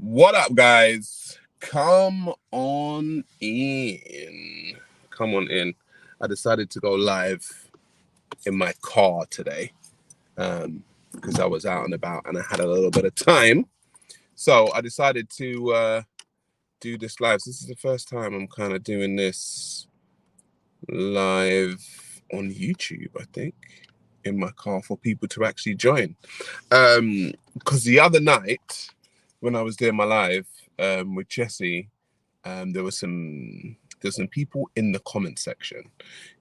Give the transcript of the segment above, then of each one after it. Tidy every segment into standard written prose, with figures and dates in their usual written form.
What up, guys? Come on in. Come on in. I decided to go live in my car today because I was out and about and I had a little bit of time. So I decided to do this live. So this is the first time I'm kind of doing this live on YouTube, I think, in my car for people to actually join. Because the other night when I was doing my live with Jesse, there were some people in the comment section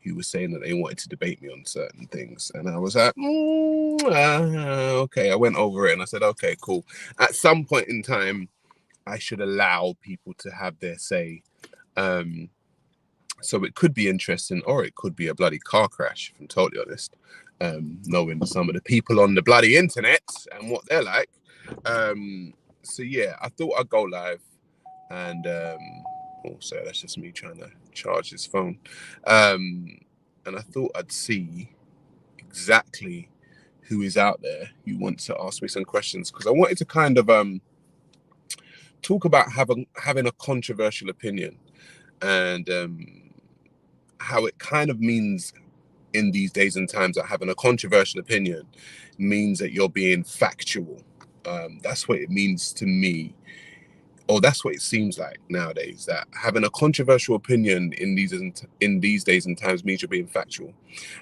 who were saying that they wanted to debate me on certain things, and I was like, okay. I went over it and I said, okay, cool. At some point in time, I should allow people to have their say. So it could be interesting, or it could be a bloody car crash, if I'm totally honest. Knowing some of the people on the bloody internet and what they're like. So yeah, I thought I'd go live, and also that's just me trying to charge this phone. And I thought I'd see exactly who is out there who wants to ask me some questions, because I wanted to kind of talk about having a controversial opinion, and how it kind of means in these days and times that having a controversial opinion means that you're being factual. That's what it means to me, or that's what it seems like nowadays, that having a controversial opinion in these days and times means you're being factual.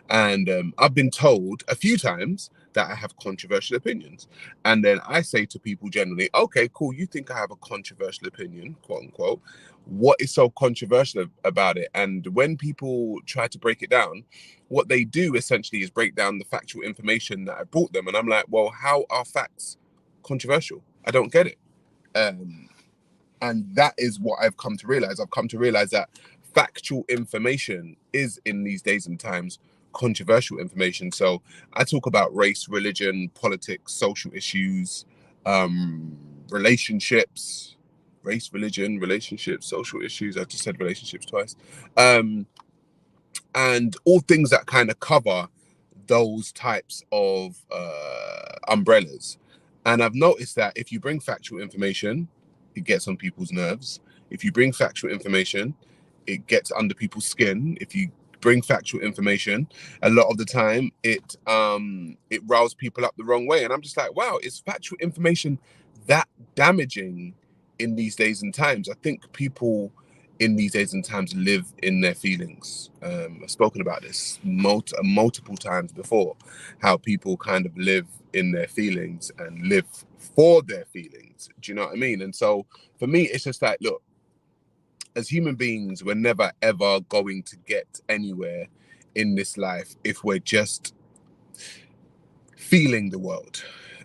And I've been told a few times that I have controversial opinions, and then I say to people generally, okay, cool, you think I have a controversial opinion, quote unquote. What is so controversial about it? And when people try to break it down, what they do essentially is break down the factual information that I brought them, and I'm like, well, how are facts controversial? I don't get it. And that is what I've come to realize. I've come to realize that factual information is, in these days and times, controversial information. So I talk about race, religion, politics, social issues, relationships, race, religion, relationships, social issues. I just said relationships twice. And all things that kind of cover those types of umbrellas. And I've noticed that if you bring factual information, it gets on people's nerves. If you bring factual information, it gets under people's skin. If you bring factual information, a lot of the time it riles people up the wrong way. And I'm just like, wow, is factual information that damaging in these days and times? I think people in these days and times live in their feelings. I've spoken about this multiple times before, how people kind of live in their feelings and live for their feelings. Do you know what I mean? And so for me, it's just like, look, as human beings, we're never ever going to get anywhere in this life if we're just feeling the world.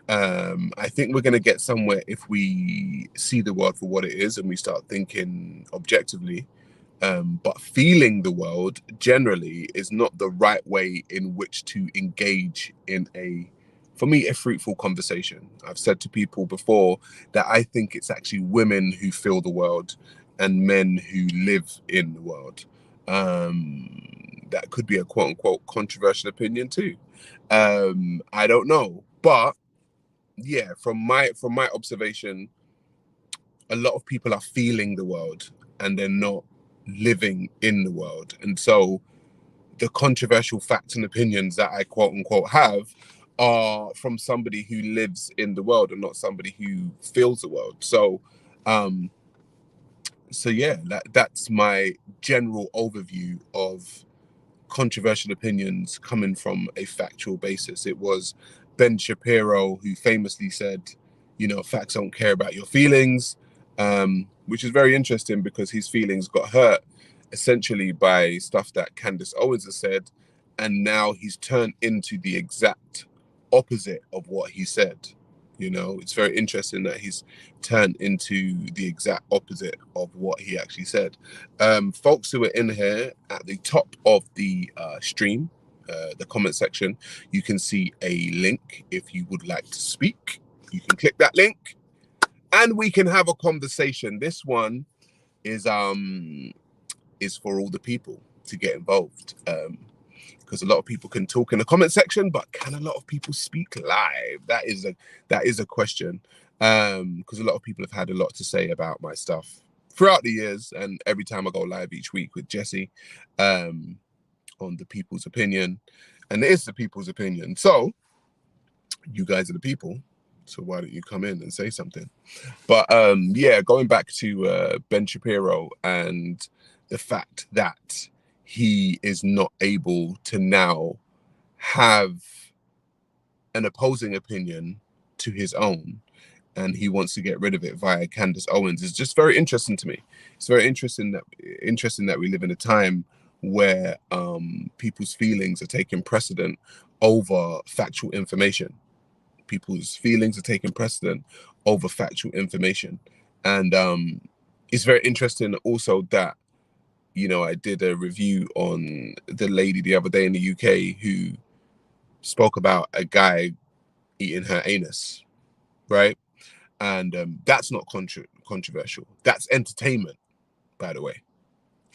I think we're going to get somewhere if we see the world for what it is and we start thinking objectively. But feeling the world generally is not the right way in which to engage in for me, a fruitful conversation. I've said to people before that I think it's actually women who feel the world and men who live in the world. That could be a quote unquote controversial opinion too. I don't know, but yeah, from my observation, a lot of people are feeling the world and they're not living in the world. And so the controversial facts and opinions that I quote unquote have are from somebody who lives in the world and not somebody who feels the world. So yeah, that's my general overview of controversial opinions coming from a factual basis. It was Ben Shapiro who famously said, you know, facts don't care about your feelings, which is very interesting because his feelings got hurt essentially by stuff that Candace Owens has said, and now he's turned into the exact opposite of what he said. You know, it's very interesting that he's turned into the exact opposite of what he actually said. Folks who are in here at the top of the stream, the comment section, you can see a link. If you would like to speak, you can click that link and we can have a conversation. This one is for all the people to get involved. Because because a lot of people can talk in the comment section, but can a lot of people speak live? That is a question, because a lot of people have had a lot to say about my stuff throughout the years, and every time I go live each week with Jesse on the people's opinion, and it is the people's opinion. So you guys are the people, so why don't you come in and say something? But yeah, going back to Ben Shapiro and the fact that he is not able to now have an opposing opinion to his own, and he wants to get rid of it via Candace Owens, is just very interesting to me. It's very interesting that we live in a time where people's feelings are taking precedent over factual information. People's feelings are taking precedent over factual information. And it's very interesting also that, you know, I did a review on the lady the other day in the UK who spoke about a guy eating her anus, right? And that's not controversial. That's entertainment, by the way.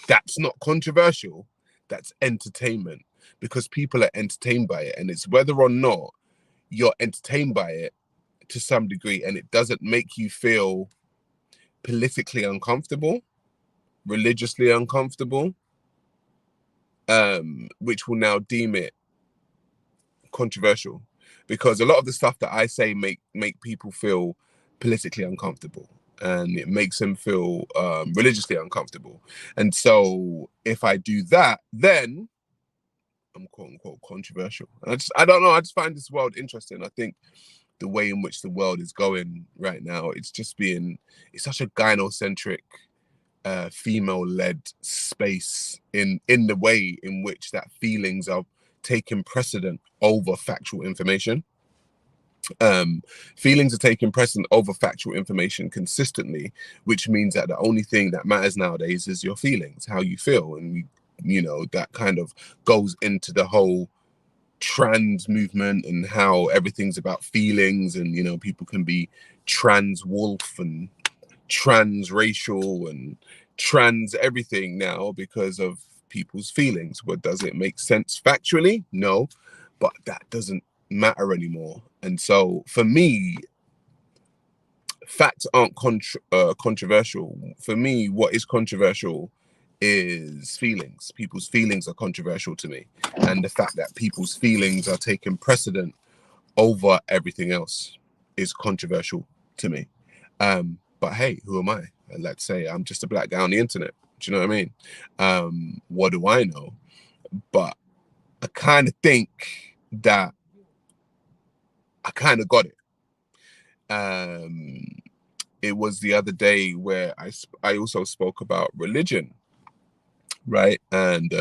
That's not controversial. That's entertainment, because people are entertained by it. And it's whether or not you're entertained by it to some degree and it doesn't make you feel politically uncomfortable, religiously uncomfortable, which will now deem it controversial. Because a lot of the stuff that I say make people feel politically uncomfortable, and it makes them feel religiously uncomfortable. And so if I do that, then I'm quote unquote controversial. And I don't know, I just find this world interesting. I think the way in which the world is going right now, it's such a gynocentric, female-led space in the way in which that feelings are taking precedent over factual information. Feelings are taking precedent over factual information consistently, which means that the only thing that matters nowadays is your feelings, how you feel. And you know, that kind of goes into the whole trans movement and how everything's about feelings, and you know, people can be trans wolf and transracial and trans everything now because of people's feelings. What does it make sense factually? No, but that doesn't matter anymore. And so for me, facts aren't controversial. For me, what is controversial is feelings. People's feelings are controversial to me, and the fact that people's feelings are taking precedent over everything else is controversial to me. But hey, who am I? Let's say I'm just a black guy on the internet. Do you know what I mean? What do I know? But I kind of think that I kind of got it. It was the other day where I also spoke about religion, right? And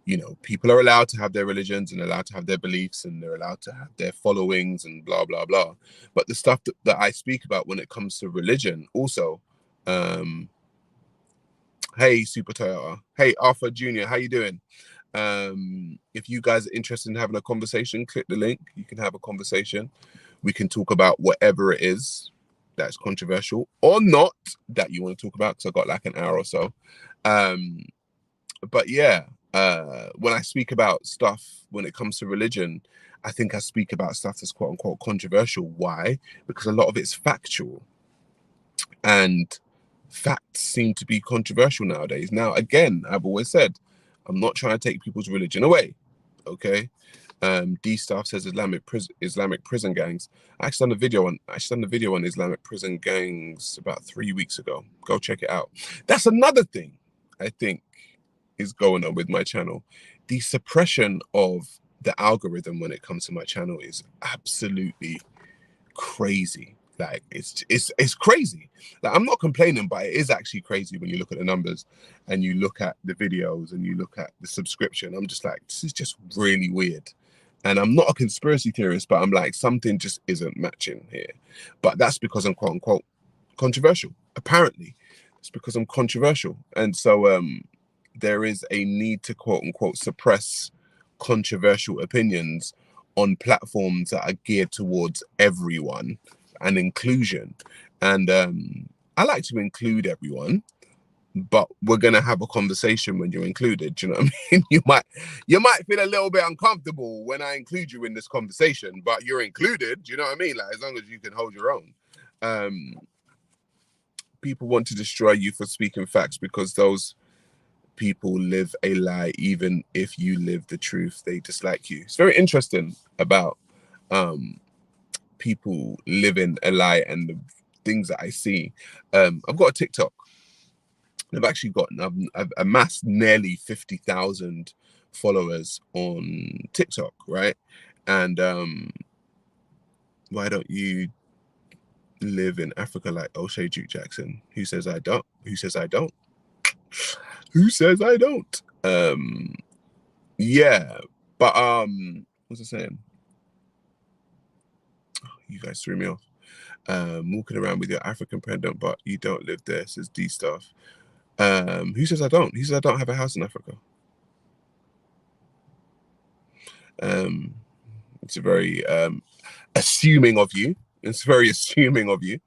you know, people are allowed to have their religions and allowed to have their beliefs, and they're allowed to have their followings and blah blah blah. But the stuff that I speak about when it comes to religion also, hey Super Toyota, hey Arthur Jr., how you doing? If you guys are interested in having a conversation, click the link. You can have a conversation. We can talk about whatever it is that's controversial or not that you want to talk about, because I've got like an hour or so. But yeah, when I speak about stuff when it comes to religion, I think I speak about stuff that's quote unquote controversial. Why? Because a lot of it's factual, and facts seem to be controversial nowadays. Now, again, I've always said, I'm not trying to take people's religion away. Okay. D Staff says Islamic prison gangs. I actually done a video on Islamic prison gangs about 3 weeks ago. Go check it out. That's another thing I think is going on with my channel. The suppression of the algorithm when it comes to my channel is absolutely crazy. Like it's crazy. Like, I'm not complaining, but it is actually crazy when you look at the numbers and you look at the videos and you look at the subscription. I'm just like, this is just really weird. And I'm not a conspiracy theorist, but I'm like, something just isn't matching here. But that's because I'm quote unquote controversial. Apparently, it's because I'm controversial. And so there is a need to quote unquote suppress controversial opinions on platforms that are geared towards everyone and inclusion. And I like to include everyone, but we're gonna have a conversation when you're included. Do you know what I mean? You might feel a little bit uncomfortable when I include you in this conversation, but you're included. Do you know what I mean? Like, as long as you can hold your own. People want to destroy you for speaking facts because those people live a lie. Even if you live the truth, they dislike you. It's very interesting about people living a lie and the things that I see. I've got a TikTok. I've amassed nearly 50,000 followers on TikTok, right? And why don't you live in Africa like O'Shea Duke Jackson? Who says I don't? Who says I don't? Who says I don't? Yeah, but what's I saying? You guys threw me off. Walking around with your African pendant, but you don't live there, says D stuff. Who says I don't? Who says I don't have a house in Africa? It's a very assuming of you. It's very assuming of you.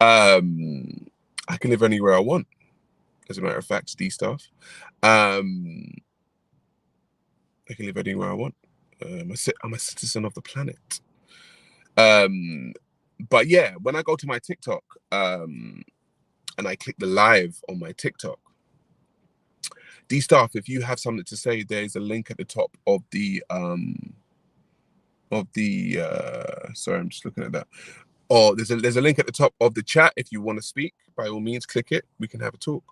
I can live anywhere I want. As a matter of fact, D stuff. I can live anywhere I want. I'm a citizen of the planet. But yeah, when I go to my TikTok and I click the live on my TikTok, D stuff, if you have something to say, there's a link at the top of the sorry, I'm just looking at that. Or there's a link at the top of the chat. If you want to speak, by all means, click it. We can have a talk.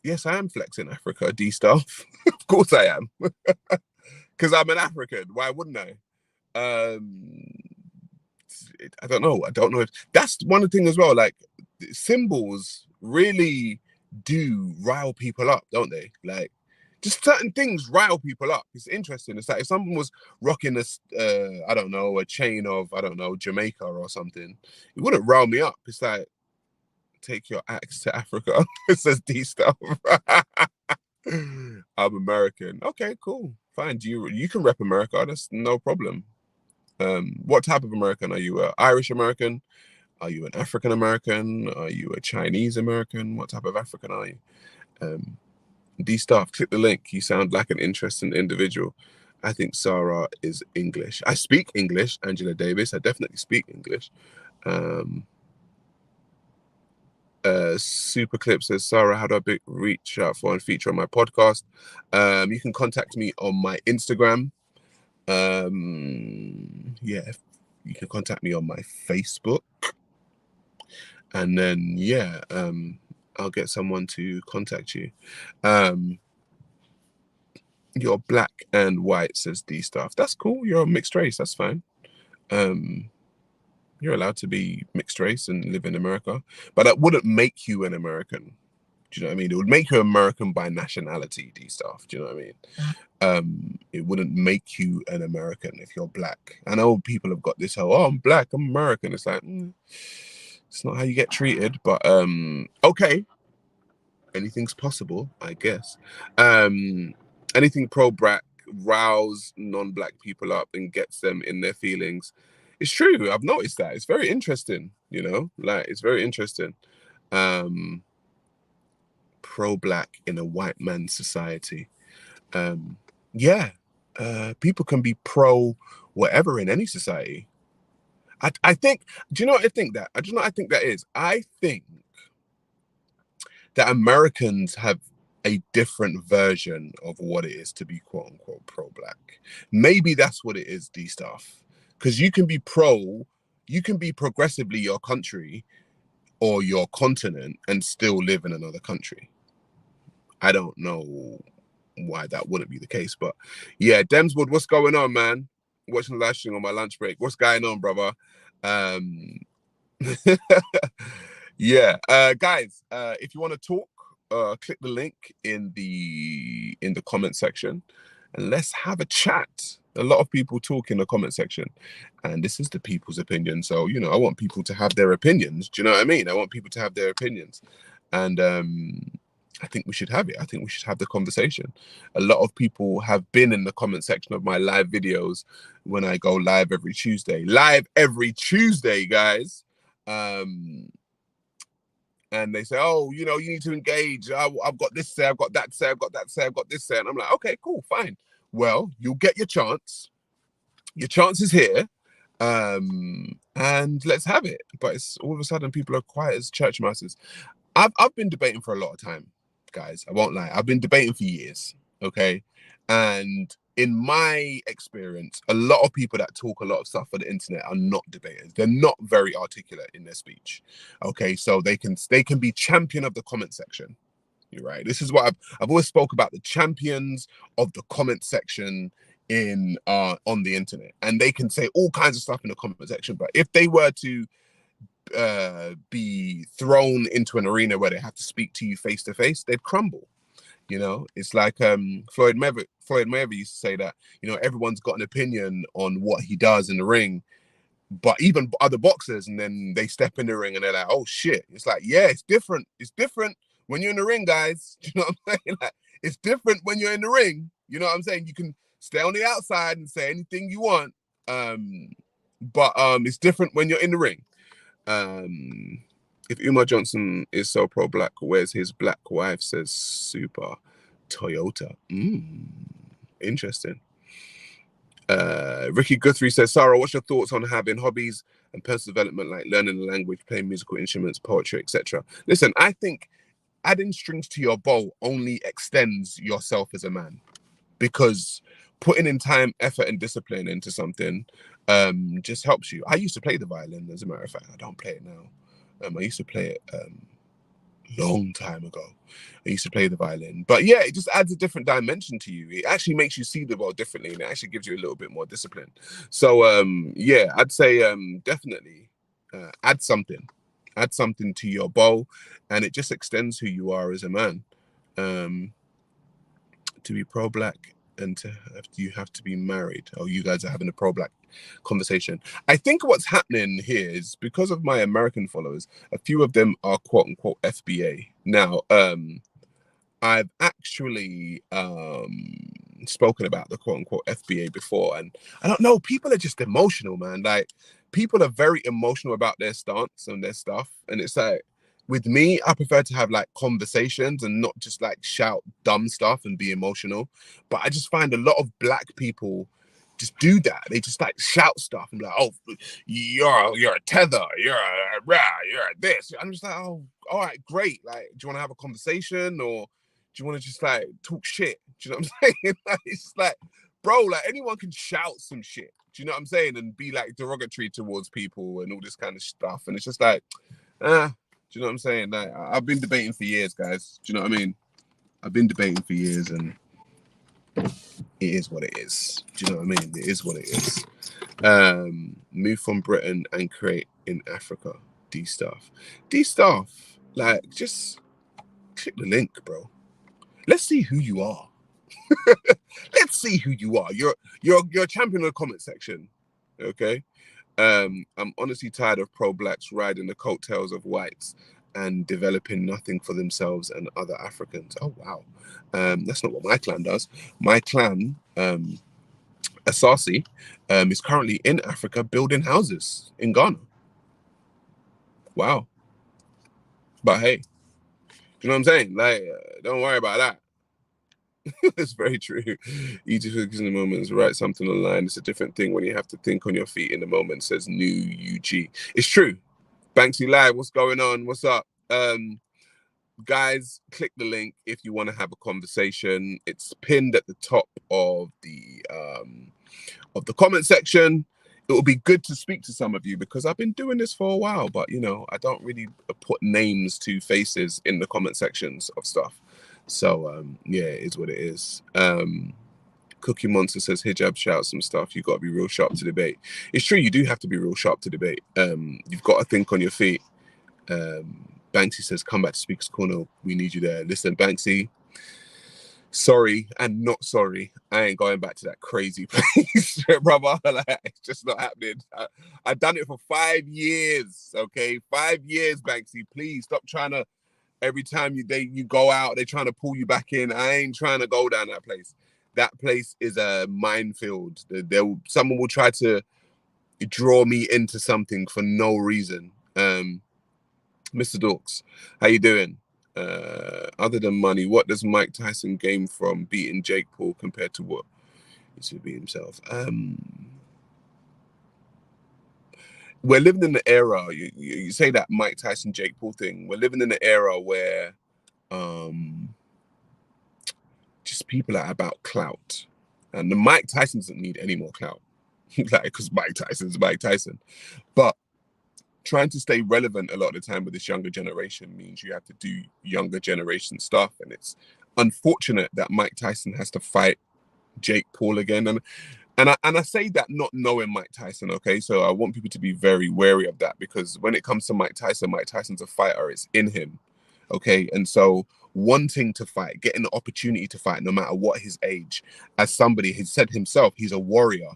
Yes, I am flexing Africa, D stuff. Of course I am. Because I'm an African. Why wouldn't I? I don't know. I don't know if that's one thing as well. Like, symbols really do rile people up, don't they? Like, just certain things rile people up. It's interesting. It's like if someone was rocking a, I don't know, a chain of, I don't know, Jamaica or something, it wouldn't rile me up. It's like, take your axe to Africa. It says D stuff. I'm American. Okay, cool. Fine. You can rep America. That's no problem. What type of American are you? Irish American? Are you an African American? Are you a Chinese American? What type of African are you? D stuff. Click the link. You sound like an interesting individual. I think Sa Ra is English. I speak English, Angela Davis. I definitely speak English. Super Clip says, Sa Ra, how do I reach out for and feature on my podcast? You can contact me on my Instagram. Yeah, you can contact me on my Facebook. And then, yeah, I'll get someone to contact you. You're black and white, says D stuff. That's cool. You're a mixed race. That's fine. You're allowed to be mixed race and live in America, but that wouldn't make you an American. Do you know what I mean? It would make you American by nationality, D stuff. Do you know what I mean? It wouldn't make you an American if you're black. I know people have got this whole, oh, I'm black, I'm American. It's like, it's not how you get treated, but okay. Anything's possible, I guess. Anything pro-black riles non-black people up and gets them in their feelings. It's true. I've noticed that. It's very interesting, you know, like it's very interesting. Pro-black in a white man's society. Yeah, people can be pro whatever in any society. I think, do you know what I think that? Do you know what I think that is? I think that Americans have a different version of what it is to be quote unquote pro-black. Maybe that's what it is, D stuff. Because you can be progressively your country or your continent and still live in another country. I don't know why that wouldn't be the case, but yeah, Demswood, what's going on, man? Watching the live stream on my lunch break. What's going on, brother? Yeah, guys, if you want to talk, click the link in the comment section and let's have a chat. A lot of people talk in the comment section, and this is the people's opinion. So, you know, I want people to have their opinions. Do you know what I mean? I want people to have their opinions, and I think we should have it. I think we should have the conversation. A lot of people have been in the comment section of my live videos when I go live every Tuesday. Live every Tuesday, guys. and they say, oh, you know, you need to engage. I've got this to say, I've got that to say, I've got that to say, I've got this to say. And I'm like, okay, cool, fine. Well, you'll get your chance. Your chance is here. And let's have it. But it's all of a sudden people are quiet as church mouses. I've been debating for a lot of time, guys. I won't lie. I've been debating for years. Okay. And in my experience, a lot of people that talk a lot of stuff on the internet are not debaters. They're not very articulate in their speech. Okay, so they can be champion of the comment section. You're right. This is what I've always spoke about, the champions of the comment section in on the internet, and they can say all kinds of stuff in the comment section. But if they were to be thrown into an arena where they have to speak to you face to face, they'd crumble. You know, it's like Floyd Mayweather used to say that, you know, everyone's got an opinion on what he does in the ring, but even other boxers, and then they step in the ring and they're like, oh shit. It's like, yeah, it's different. It's different when you're in the ring, guys. You know what I'm saying? Like, it's different when you're in the ring. You know what I'm saying? You can stay on the outside and say anything you want, but it's different when you're in the ring. If Umar Johnson is so pro-black, where's his black wife? Says Super Toyota. Interesting. Ricky Guthrie says, Sarah, what's your thoughts on having hobbies and personal development like learning the language, playing musical instruments, poetry, etc.? Listen, I think adding strings to your bow only extends yourself as a man, because putting in time, effort, and discipline into something just helps you. I used to play the violin, as a matter of fact. I don't play it now. I used to play it long time ago. I used to play the violin, but yeah, it just adds a different dimension to you. It actually makes you see the world differently, and it actually gives you a little bit more discipline. So yeah, I'd say definitely add something to your bow, and it just extends who you are as a man. To be pro-black and you have to be married. Oh, you guys are having a pro-black conversation. I think what's happening here is, because of my American followers, a few of them are quote unquote FBA. Now, I've actually spoken about the quote unquote FBA before, and I don't know, people are just emotional, man. Like, people are very emotional about their stance and their stuff, and it's like, with me, I prefer to have like conversations and not just like shout dumb stuff and be emotional. But I just find a lot of black people just do that. They just like shout stuff and be like, oh, you're a tether, you're a this. I'm just like, oh, all right, great. Like, do you want to have a conversation, or do you want to just like talk shit? Do you know what I'm saying? Like, it's like, bro, like, anyone can shout some shit. Do you know what I'm saying? And be like derogatory towards people and all this kind of stuff. And it's just like, do you know what I'm saying? Like, I've been debating for years, guys. Do you know what I mean? I've been debating for years, and it is what it is. Do you know what I mean? It is what it is. Move from Britain and create in Africa. D-Staff. Like, just click the link, bro. Let's see who you are. Let's see who you are. You're a champion of the comment section. Okay? I'm honestly tired of pro-blacks riding the coattails of whites and developing nothing for themselves and other Africans. Oh, wow. That's not what my clan does. My clan, Asasi, is currently in Africa building houses in Ghana. Wow. But hey, you know what I'm saying? Like, don't worry about that. It's very true. Easy to focus in the moment, write something online. It's a different thing when you have to think on your feet in the moment, says new UG. It's true. Banksy Live, what's going on? What's up? Guys, click the link if you want to have a conversation. It's pinned at the top of the comment section. It will be good to speak to some of you, because I've been doing this for a while, but you know, I don't really put names to faces in the comment sections of stuff. So yeah, it is what it is. Cookie Monster says hijab shout some stuff. You got to be real sharp to debate. It's true, you do have to be real sharp to debate. You've got to think on your feet. Banksy says come back to Speaker's Corner. We need you there. Listen, Banksy, sorry and not sorry. I ain't going back to that crazy place, brother. Like, it's just not happening. I've done it for 5 years. Okay, 5 years, Banksy. Please stop trying to. Every time you go out, they're trying to pull you back in. I ain't trying to go down that place. That place is a minefield. Someone will try to draw me into something for no reason. Mr. Dorks, how you doing? Other than money, what does Mike Tyson gain from beating Jake Paul compared to what he should be himself? We're living in the era. You say that Mike Tyson Jake Paul thing. We're living in an era where just people are about clout, and the Mike Tyson doesn't need any more clout, like because Mike Tyson's Mike Tyson, but trying to stay relevant a lot of the time with this younger generation means you have to do younger generation stuff, and it's unfortunate that Mike Tyson has to fight Jake Paul again. And I say that not knowing Mike Tyson, okay? So I want people to be very wary of that, because when it comes to Mike Tyson's a fighter. It's in him, okay? And so wanting to fight, getting the opportunity to fight, no matter what his age, as somebody who said himself, he's a warrior.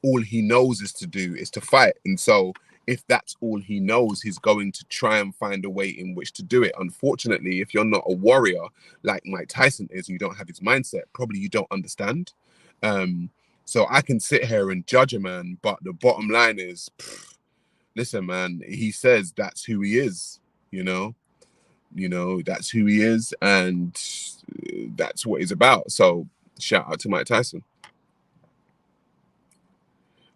All he knows is to do is to fight. And so if that's all he knows, he's going to try and find a way in which to do it. Unfortunately, if you're not a warrior like Mike Tyson is, and you don't have his mindset, probably you don't understand. So I can sit here and judge a man, but the bottom line is, listen, man, he says that's who he is, that's who he is, and that's what he's about. So shout out to Mike Tyson.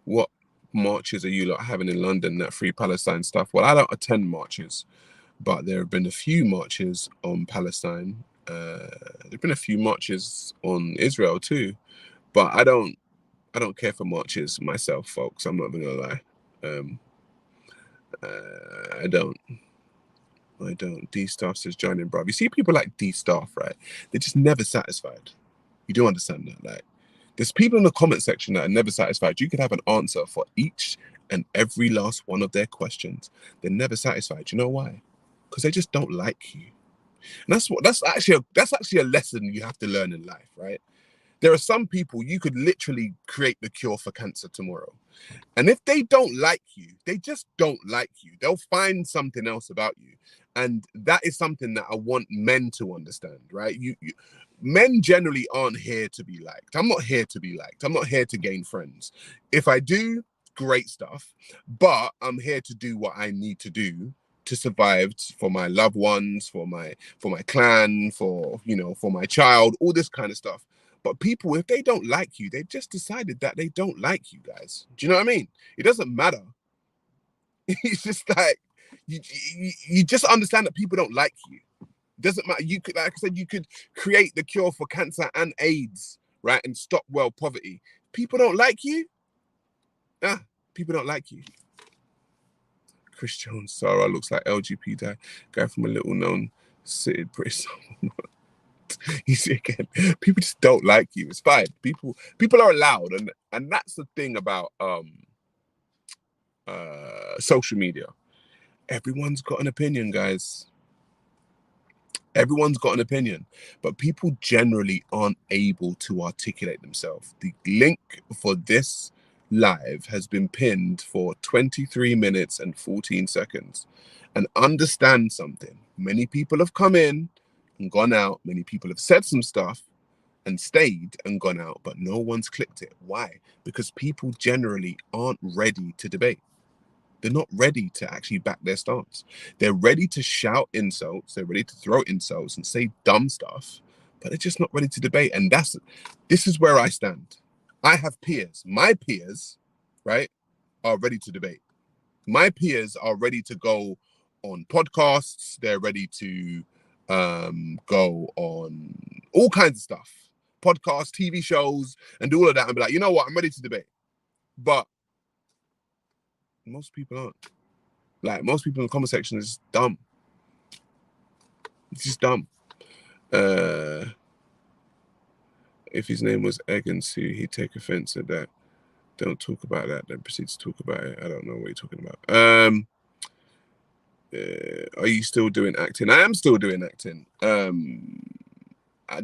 What marches are you lot having in London, that Free Palestine stuff? Well, I don't attend marches, but there have been a few marches on Palestine. There have been a few marches on Israel too, but I don't care for marches myself, folks. I'm not gonna lie. I don't. D-Staff says joining, bruv. You see people like D-Staff, right? They're just never satisfied. You do understand that? Like, there's people in the comment section that are never satisfied. You could have an answer for each and every last one of their questions. They're never satisfied. You know why? Because they just don't like you. And that's actually a lesson you have to learn in life, right? There are some people you could literally create the cure for cancer tomorrow. And if they don't like you, they just don't like you. They'll find something else about you. And that is something that I want men to understand, right? Men generally aren't here to be liked. I'm not here to be liked. I'm not here to gain friends. If I do, great stuff. But I'm here to do what I need to do to survive for my loved ones, for my clan, for my child, all this kind of stuff. But people, if they don't like you, they've just decided that they don't like you guys. Do you know what I mean? It doesn't matter. It's just like you just understand that people don't like you. It doesn't matter. You could, like I said, you could create the cure for cancer and AIDS, right? And stop world poverty. People don't like you. People don't like you. Chris Jones, Sa Ra looks like LGP guy from a little known city British. You see again, people just don't like you. It's fine. People are allowed, and that's the thing about social media. Everyone's got an opinion, guys. Everyone's got an opinion, but people generally aren't able to articulate themselves. The link for this live has been pinned for 23 minutes and 14 seconds. And understand something. Many people have come in and gone out. Many people have said some stuff and stayed and gone out, but no one's clicked it. Why? Because people generally aren't ready to debate. They're not ready to actually back their stance. They're ready to shout insults. They're ready to throw insults and say dumb stuff, but they're just not ready to debate. And this is where I stand. I have peers. My peers, right, are ready to debate. My peers are ready to go on podcasts. They're ready to go on all kinds of stuff, podcasts, TV shows, and do all of that, and be like, you know what, I'm ready to debate. But most people aren't. Like, most people in the comment section is dumb. It's just dumb. If his name was Egansu, he'd take offense at that. Don't talk about that, then proceed to talk about it. I don't know what you're talking about. Are you still doing acting? I am still doing acting. I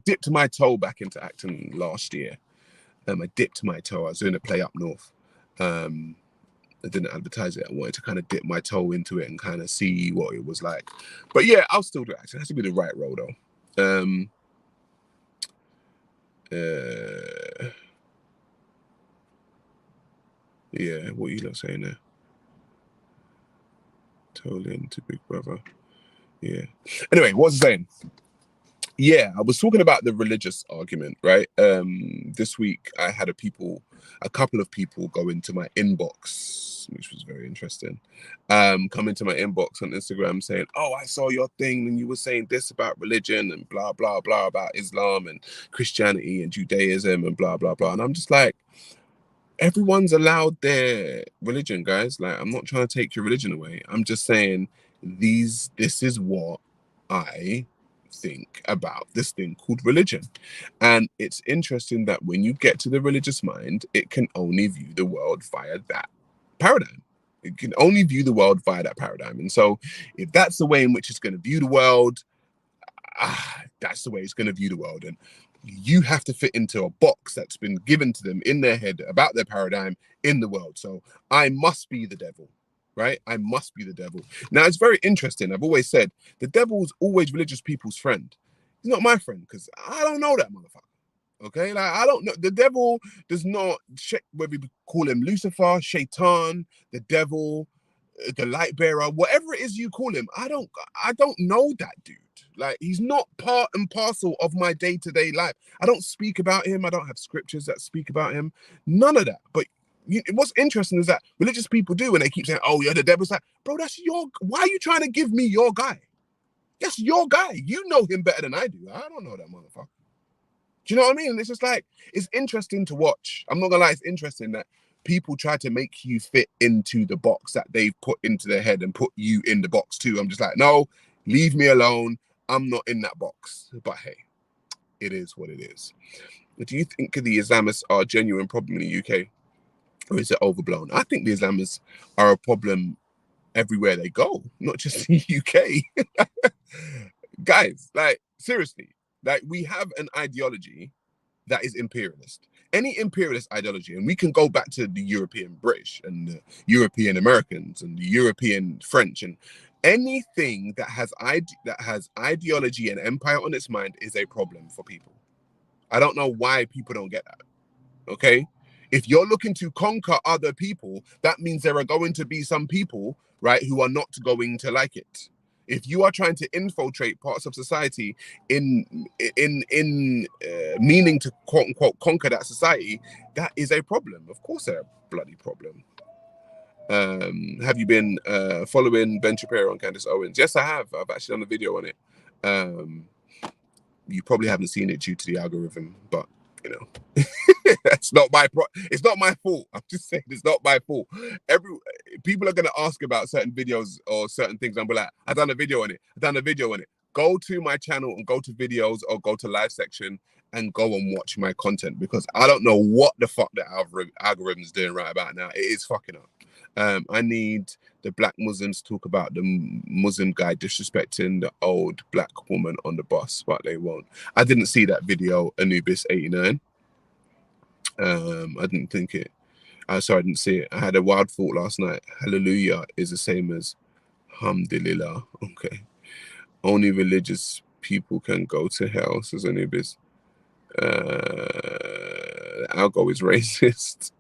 dipped my toe back into acting last year. I dipped my toe. I was doing a play up north. I didn't advertise it. I wanted to kind of dip my toe into it and kind of see what it was like. But yeah, I'll still do acting. It has to be the right role though. Yeah, what are you not saying there? Totally into Big Brother. Yeah. Anyway, what was I saying? Yeah, I was talking about the religious argument, right? This week I had a couple of people go into my inbox, which was very interesting. Come into my inbox on Instagram saying, "Oh, I saw your thing and you were saying this about religion and blah blah blah about Islam and Christianity and Judaism and blah blah blah." And I'm just like, everyone's allowed their religion, guys. Like, I'm not trying to take your religion away. I'm just saying this is what I think about this thing called religion. And it's interesting that when you get to the religious mind, it can only view the world via that paradigm. It can only view the world via that paradigm. And so if that's the way in which it's going to view the world, that's the way it's going to view the world. And you have to fit into a box that's been given to them in their head about their paradigm in the world. So I must be the devil, right? I must be the devil. Now, it's very interesting. I've always said the devil's always religious people's friend. He's not my friend because I don't know that motherfucker. Okay, like I don't know. The devil does not, whether we call him Lucifer, Shaitan, the devil, the light bearer, whatever it is you call him. I don't know that dude. Like, he's not part and parcel of my day-to-day life. I don't speak about him. I don't have scriptures that speak about him. None of that. But what's interesting is that religious people do, and they keep saying, "Oh, you're the devil's." Like, bro, that's your. Why are you trying to give me your guy? That's your guy. You know him better than I do. I don't know that motherfucker. Do you know what I mean? It's just like, it's interesting to watch. I'm not gonna lie, it's interesting that people try to make you fit into the box that they've put into their head and put you in the box too. I'm just like, no, leave me alone. I'm not in that box. But hey, it is what it is. Do you think the Islamists are a genuine problem in the UK? Or is it overblown? I think the Islamists are a problem everywhere they go, not just the UK. Guys, like, seriously, like, we have an ideology that is imperialist. Any imperialist ideology, and we can go back to the European British and the European Americans and the European French, and anything that has ideology and empire on its mind is a problem for people. I don't know why people don't get that. Okay, if you're looking to conquer other people, that means there are going to be some people, right, who are not going to like it. If you are trying to infiltrate parts of society in meaning to quote unquote conquer that society, that is a problem. Of course, they're a bloody problem. Have you been following Ben Shapiro and Candace Owens? Yes, I have. I've actually done a video on it. You probably haven't seen it due to the algorithm, but you know, it's not my fault. I'm just saying, it's not my fault. People are gonna ask about certain videos or certain things. I'm like, I've done a video on it. Go to my channel and go to videos or go to live section and go and watch my content, because I don't know what the fuck the algorithm is doing right about now. It is fucking up. I need the black Muslims to talk about the Muslim guy disrespecting the old black woman on the bus, but they won't. I didn't see that video, Anubis89. I didn't think it. Sorry, I didn't see it. I had a wild thought last night. Hallelujah is the same as Alhamdulillah. Okay. Only religious people can go to hell, says Anubis. Algo is racist.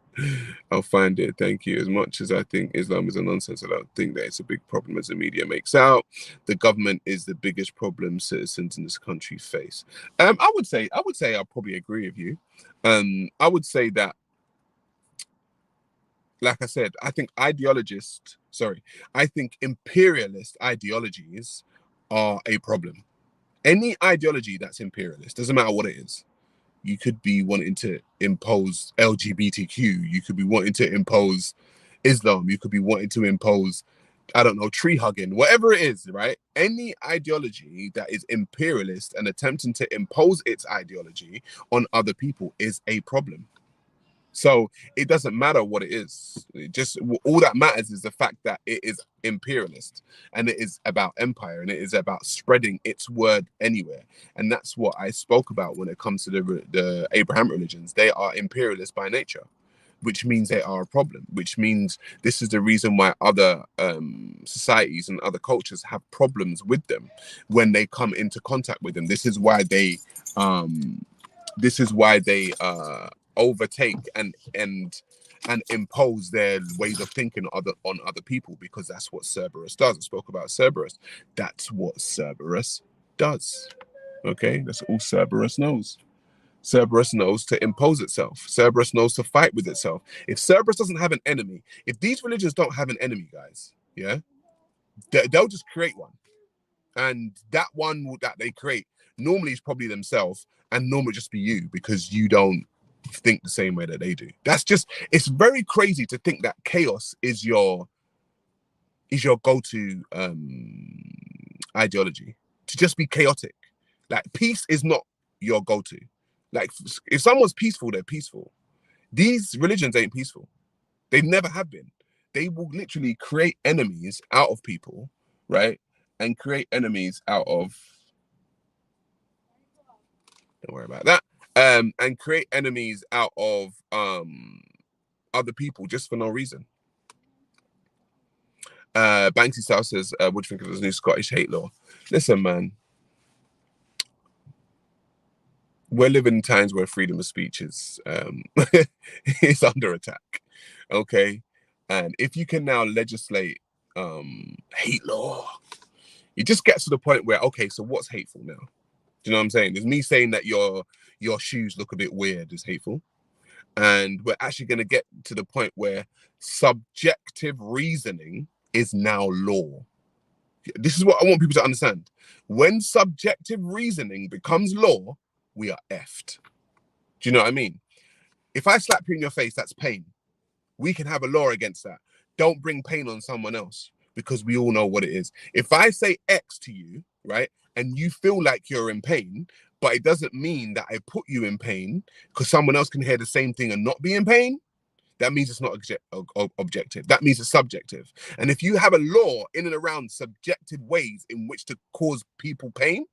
I'll find it. Thank you. As much as I think Islam is a nonsense, I don't think that it's a big problem as the media makes out. The government is the biggest problem citizens in this country face. I would say I'll probably agree with you. I would say that, like I said, I think imperialist ideologies are a problem. Any ideology that's imperialist, doesn't matter what it is. You could be wanting to impose LGBTQ. You could be wanting to impose Islam. You could be wanting to impose, I don't know, tree hugging, whatever it is, right? Any ideology that is imperialist and attempting to impose its ideology on other people is a problem. So it doesn't matter what it is. All that matters is the fact that it is imperialist and it is about empire and it is about spreading its word anywhere. And that's what I spoke about when it comes to the Abrahamic religions. They are imperialist by nature, which means they are a problem, which means this is the reason why other societies and other cultures have problems with them when they come into contact with them. This is why they overtake and and impose their ways of thinking on other people, because that's what Cerberus does. I spoke about Cerberus. That's what Cerberus does. Okay, that's all Cerberus knows. Cerberus knows to impose itself. Cerberus knows to fight with itself. If Cerberus doesn't have an enemy, if these religions don't have an enemy, guys, yeah, they'll just create one. And that one that they create normally is probably themselves, and normally just be you, because you don't think the same way that they do. That's just, it's very crazy to think that chaos is your go-to ideology, to just be chaotic. Like, peace is not your go-to. Like, if someone's peaceful, they're peaceful. These religions ain't peaceful. They never have been. They will literally create enemies out of people, right? And create enemies out of, don't worry about that. And create enemies out of other people just for no reason. Banksy South says, what do you think of this new Scottish hate law? Listen, man. We're living in times where freedom of speech is is under attack. Okay. And if you can now legislate hate law, it just gets to the point where, okay, so what's hateful now? Do you know what I'm saying? Is me saying that your shoes look a bit weird is hateful? And we're actually going to get to the point where subjective reasoning is now law. This is what I want people to understand. When subjective reasoning becomes law, we are effed. Do you know what I mean? If I slap you in your face, that's pain. We can have a law against that. Don't bring pain on someone else, because we all know what it is. If I say X to you, right, and you feel like you're in pain, but it doesn't mean that I put you in pain because someone else can hear the same thing and not be in pain, that means it's not objective. That means it's subjective. And if you have a law in and around subjective ways in which to cause people pain,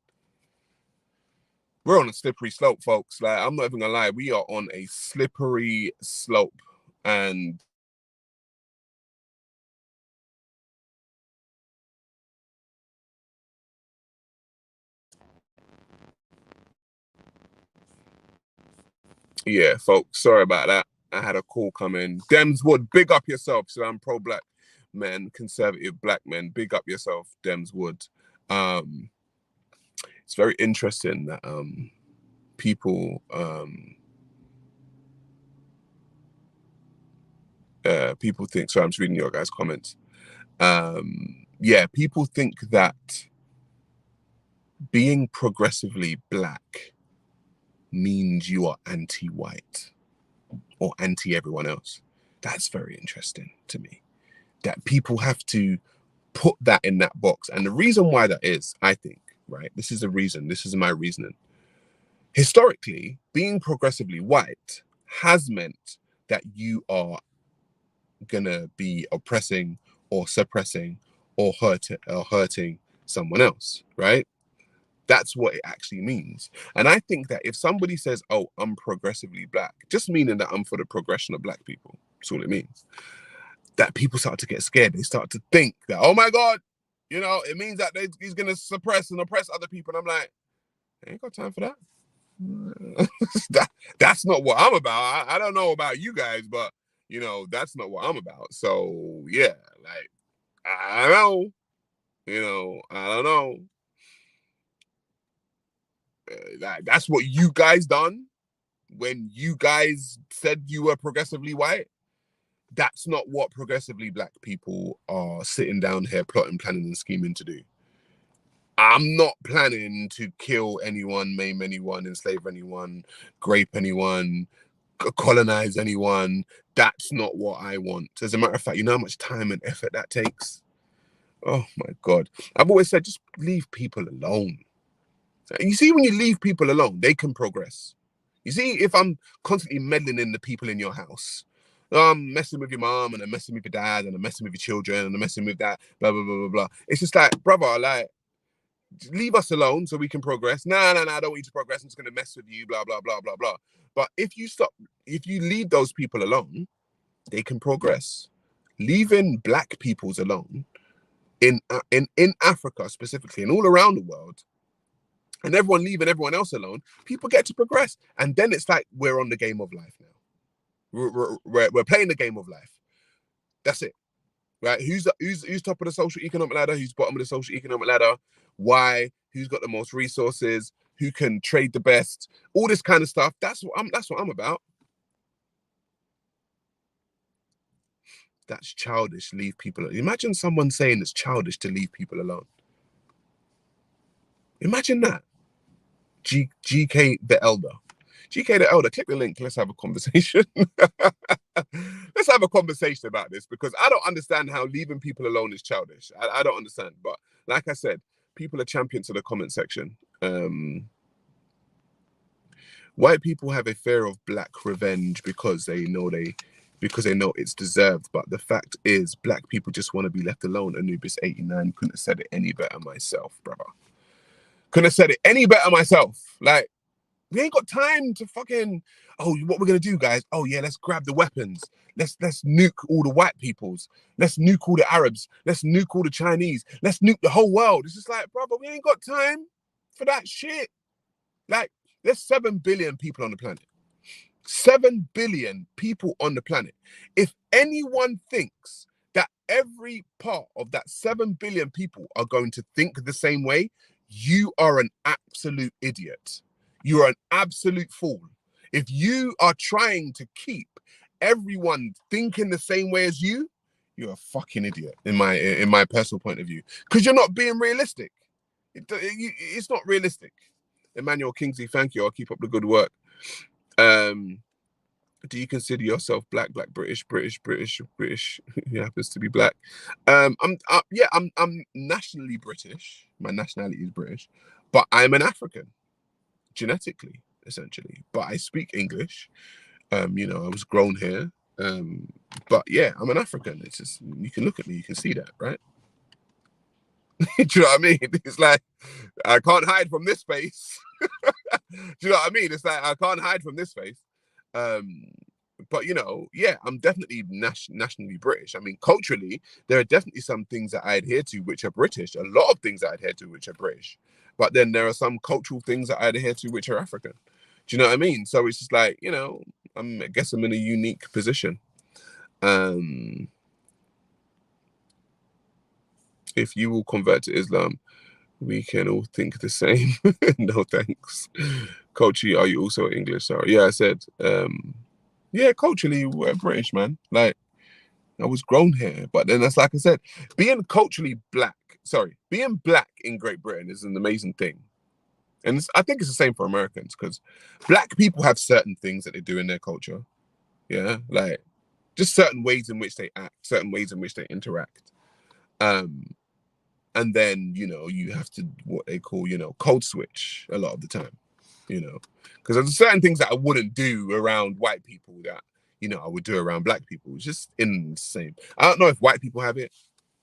we're on a slippery slope, folks. Like, I'm not even gonna lie, we are on a slippery slope. And yeah, folks, sorry about that. I had a call come in. Dems Wood, big up yourself. So I'm pro-black men, conservative black men. Big up yourself, Dems Wood. It's very interesting that people people think, sorry, I'm just reading your guys' comments. Yeah, people think that being progressively black means you are anti-white or anti-everyone else. That's very interesting to me, that people have to put that in that box. And the reason why that is, I think, right, this is the reason, this is my reasoning. Historically, being progressively white has meant that you are gonna be oppressing or suppressing or hurting someone else, right? That's what it actually means. And I think that if somebody says, oh, I'm progressively black, just meaning that I'm for the progression of black people, that's all it means, that people start to get scared. They start to think that, oh my God, you know, it means that he's going to suppress and oppress other people. And I'm like, I ain't got time for that. That's not what I'm about. I don't know about you guys, but, you know, that's not what I'm about. So, yeah, like, I don't know. You know, I don't know. That's what you guys done when you guys said you were progressively white. That's not what progressively black people are sitting down here plotting, planning, and scheming to do. I'm not planning to kill anyone, maim anyone, enslave anyone, grape anyone, colonize anyone. That's not what I want. As a matter of fact, you know how much time and effort that takes? Oh my God. I've always said, just leave people alone. You see, when you leave people alone, they can progress. You see, if I'm constantly meddling in the people in your house, I'm messing with your mom and I'm messing with your dad and I'm messing with your children and I'm messing with that, blah, blah, blah, blah, blah. It's just like, brother, like, leave us alone so we can progress. No, I don't want you to progress. I'm just going to mess with you, blah, blah, blah, blah, blah. But if you leave those people alone, they can progress. Leaving black peoples alone in Africa specifically and all around the world, and everyone leaving everyone else alone, people get to progress. And then it's like we're on the game of life now. We're playing the game of life. That's it. Right? Who's top of the social economic ladder? Who's bottom of the social economic ladder? Why? Who's got the most resources? Who can trade the best? All this kind of stuff. That's what I'm about. That's childish. Leave people alone. Imagine someone saying it's childish to leave people alone. Imagine that. GK the Elder. GK the Elder, click the link. Let's have a conversation. Let's have a conversation about this, because I don't understand how leaving people alone is childish. I don't understand. But like I said, people are champions of the comment section. White people have a fear of black revenge because they know it's deserved. But the fact is, black people just want to be left alone. Anubis89 couldn't have said it any better myself, brother. Couldn't have said it any better myself. Like, we ain't got time to fucking, oh, what we're gonna do, guys? Oh yeah, let's grab the weapons. Let's nuke all the white peoples. Let's nuke all the Arabs. Let's nuke all the Chinese. Let's nuke the whole world. It's just like, brother, we ain't got time for that shit. Like, there's 7 billion people on the planet. 7 billion people on the planet. If anyone thinks that every part of that 7 billion people are going to think the same way, you are an absolute idiot. You are an absolute fool. If you are trying to keep everyone thinking the same way as you, you're a fucking idiot in my personal point of view, because you're not being realistic. It's not realistic. Emmanuel Kingsley, thank you. I'll keep up the good work. Do you consider yourself black, British? He happens to be black. I'm nationally British. My nationality is British, but I'm an African, genetically, essentially. But I speak English. I was grown here. But yeah, I'm an African. It's just, you can look at me, you can see that, right? Do you know what I mean? It's like, I can't hide from this face. Do you know what I mean? It's like, I can't hide from this face. But yeah, I'm definitely nationally British. I mean, culturally, there are definitely some things that I adhere to which are British. A lot of things I adhere to which are British. But then there are some cultural things that I adhere to which are African. Do you know what I mean? So it's just like, I guess I'm in a unique position. If you will convert to Islam, we can all think the same. No thanks. Culturally, are you also English? Sorry. Yeah, I said, yeah, culturally, we're British, man. Like, I was grown here. But then that's, like I said, being black in Great Britain is an amazing thing. And I think it's the same for Americans, because black people have certain things that they do in their culture. Yeah, like just certain ways in which they act, certain ways in which they interact. And then, you have to, what they call, code switch a lot of the time, because there's certain things that I wouldn't do around white people that, I would do around black people. It's just insane. I don't know if white people have it.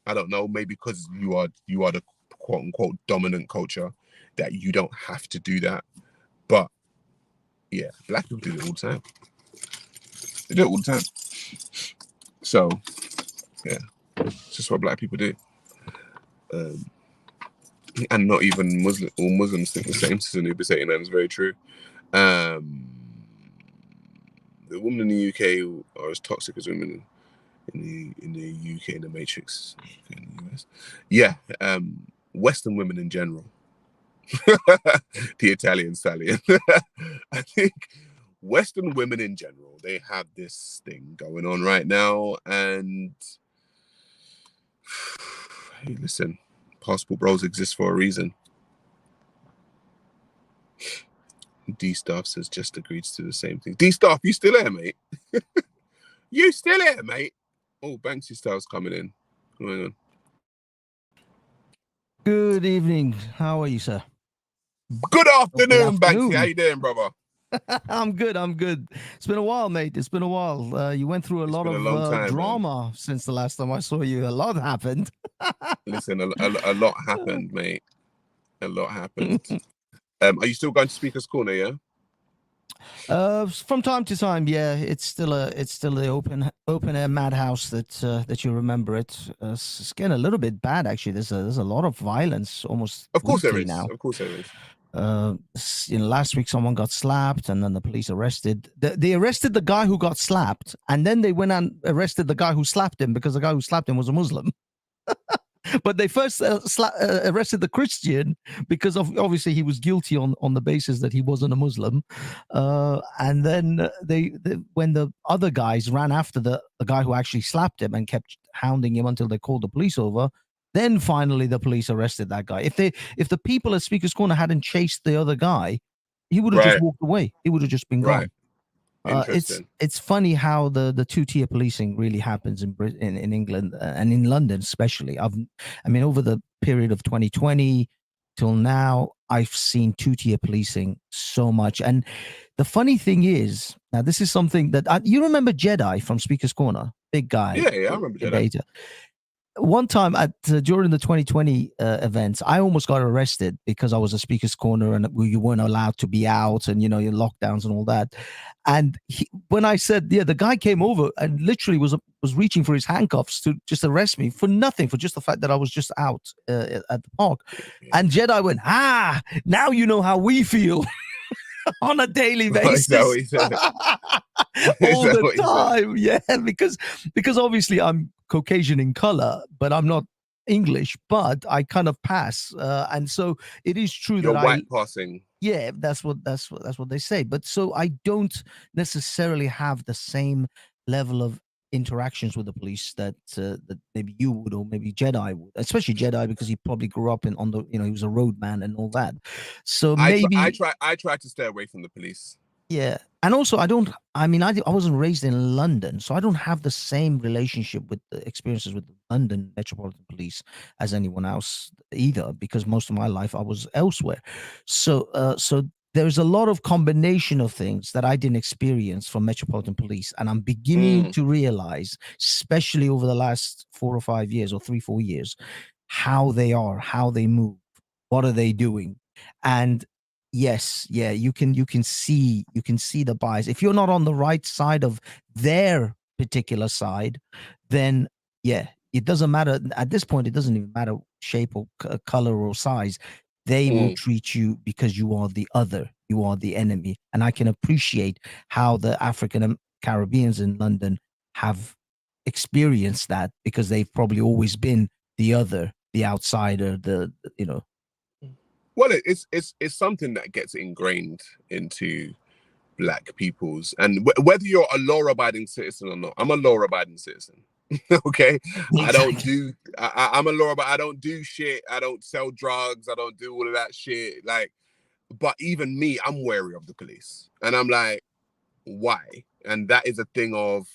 I don't know. Maybe because you are the quote unquote dominant culture that you don't have to do that. But yeah, black people do it all the time. They do it all the time. So yeah, it's just what black people do. And not even all Muslims think the same. Anubis89 is very true. The women in the UK are as toxic as women in the UK, in the Matrix, in the US. Yeah, Western women in general. The Italian stallion. I think Western women in general, they have this thing going on right now. And hey, listen, Passport Bros exist for a reason. D-Staff says just agreed to the same thing. D-Staff, you still here, mate? You still here, mate? Oh, Banksy Style's coming in. Hang on. Good evening. How are you, sir? Good afternoon, Banksy. How you doing, brother? I'm good. It's been a while, mate. It's been a while. You went through a lot of drama since the last time I saw you. A lot happened. Listen, a lot happened, mate. A lot happened. Are you still going to Speaker's Corner, yeah? From time to time, yeah. It's still the open air madhouse that you remember it. It's getting a little bit bad, actually. There's a lot of violence almost. Of course there is. Now. Of course there is. last week someone got slapped, and then the police arrested. They arrested the guy who got slapped, and then they went and arrested the guy who slapped him because the guy who slapped him was a Muslim. But they first arrested the Christian because obviously he was guilty on the basis that he wasn't a Muslim, and then when the other guys ran after the guy who actually slapped him and kept hounding him until they called the police over, then finally the police arrested that guy. If the people at Speaker's Corner hadn't chased the other guy, he would have just walked away. He would have just been gone. It's funny how the two-tier policing really happens in England and in London especially. I mean, over the period of 2020 till now, I've seen two-tier policing so much. And the funny thing is, now this is something that you remember Jedi from Speaker's Corner, big guy. Yeah, I remember Jedi. One time during the 2020 events, I almost got arrested because I was a Speaker's Corner and you weren't allowed to be out, and your lockdowns and all that. And when I said, the guy came over and literally was reaching for his handcuffs to just arrest me for nothing, for just the fact that I was just out at the park. And Jedi went, now you know how we feel. On a daily basis. All the time. Yeah, because obviously I'm Caucasian in color, but I'm not English, but I kind of pass. And so it is true You're that white passing. Yeah, that's what they say. But so I don't necessarily have the same level of interactions with the police that maybe you would, or maybe Jedi would, especially Jedi because he probably grew up he was a roadman and all that. So maybe I try to stay away from the police. Yeah, and also I wasn't raised in London, so I don't have the same relationship with the experiences with the London Metropolitan Police as anyone else either, because most of my life I was elsewhere. So there's a lot of combination of things that I didn't experience from Metropolitan Police, and I'm beginning to realize, especially over the last 4 or 5 years or 3-4 years, how they are, how they move, what are they doing. And yes, you can see the bias. If you're not on the right side of their particular side, then it doesn't matter at this point. It doesn't even matter shape or color or size. They will treat you because you are the other, you are the enemy. And I can appreciate how the African Caribbeans in London have experienced that, because they've probably always been the other, the outsider, Well, it's something that gets ingrained into Black people's, and whether you're a law-abiding citizen or not. I'm a law-abiding citizen. Okay, exactly. I'm a law, but I don't do shit. I don't sell drugs. I don't do all of that shit. But even me, I'm wary of the police, and I'm like, why? And that is a thing of,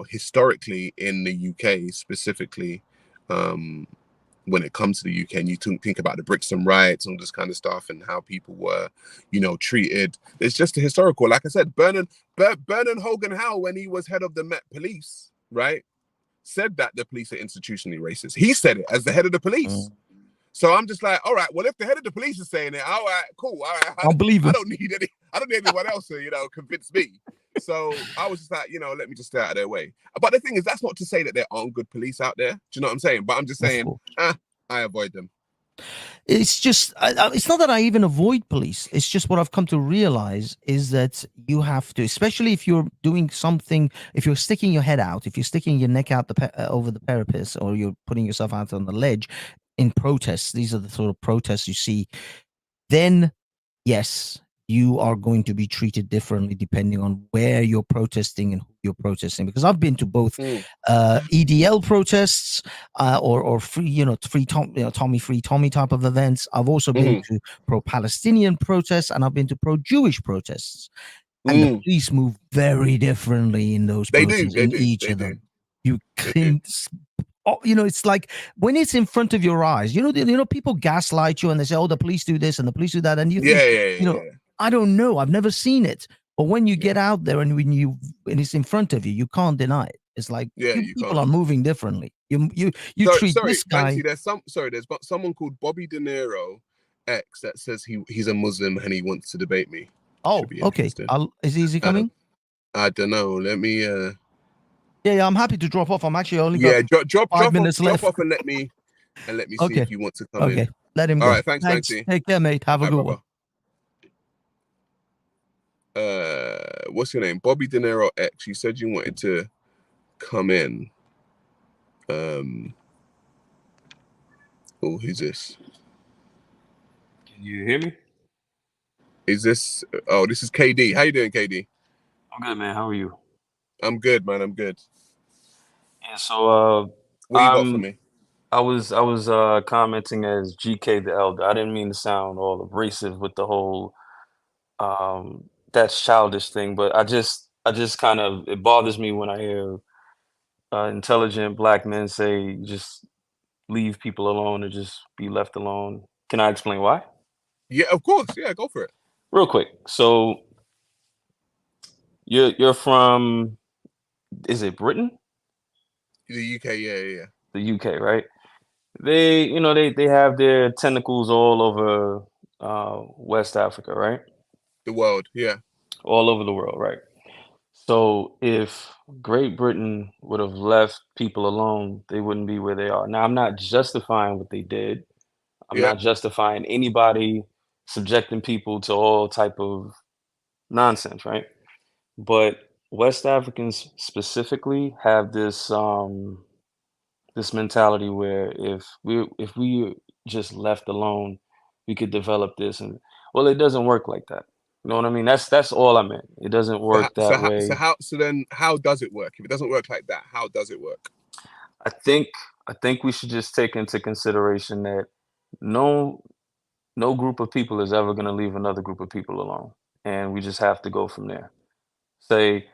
historically in the UK specifically, when it comes to the UK, and you think about the Brixton riots and all this kind of stuff and how people were, treated. It's just a historical, like I said, Vernon Hogan Howe, when he was head of the Met Police, right, said that the police are institutionally racist. He said it as the head of the police. So I'm just like, all right, well, if the head of the police is saying it, all right, cool. All right, I'll believe it. I don't need anyone else to, convince me. So I was just like, let me just stay out of their way. But the thing is, that's not to say that there aren't good police out there. Do you know what I'm saying? But I'm just saying, I avoid them. It's just, it's not that I even avoid police. It's just what I've come to realize is that you have to, especially if you're doing something, if you're sticking your head out, if you're sticking your neck out over the parapet, or you're putting yourself out on the ledge in protests, these are the sort of protests you see, then yes, you are going to be treated differently depending on where you're protesting and who you're protesting. Because I've been to both EDL protests or free, Tommy Free Tommy type of events. I've also been to pro-Palestinian protests, and I've been to pro-Jewish protests. And the police move very differently in those protests, in each of them. You can... it's like when it's in front of your eyes, people gaslight you and they say, oh, the police do this and the police do that. And you think, I don't know, I've never seen it. But when you get out there and when it's in front of you, you can't deny it. It's like people are moving differently. You treat this guy. Fancy, there's someone called Bobby De Niro X that says he's a Muslim and he wants to debate me. Oh, okay. Is he coming? I don't know. Let me Yeah, I'm happy to drop off. I'm actually only got drop 5 minutes left. Drop off and let me see if you want to come in. Let him All go. right, thanks, Thanks. Banksy. Take care, mate. Have a All good right, one. brother. What's your name? Bobby De Niro X. You said you wanted to come in. Oh, who's this? Can you hear me? Is this? Oh, this is KD. How you doing, KD? I'm good, man. How are you? I'm good, man. I'm good. Yeah, so What you got for me? I was commenting as GK the Elder. I didn't mean to sound all abrasive with the whole that's childish thing, but I just kind of it bothers me when I hear intelligent black men say just leave people alone or just be left alone. Can I explain why? Yeah, of course. Yeah, go for it. Real quick. So you're from, is it Britain? The UK. Yeah, yeah, yeah. The UK, right? They, they have their tentacles all over West Africa, right? The world. Yeah. All over the world, right? So if Great Britain would have left people alone, they wouldn't be where they are. Now, I'm not justifying what they did. I'm Yeah. not justifying anybody subjecting people to all type of nonsense, right? But West Africans specifically have this mentality where if we just left alone, we could develop this. And well, it doesn't work like that. You know what I mean? That's all I meant. It doesn't work that way. Then how does it work? If it doesn't work like that, how does it work? I think I think we should just take into consideration that no no group of people is ever going to leave another group of people alone, and we just have to go from there. Say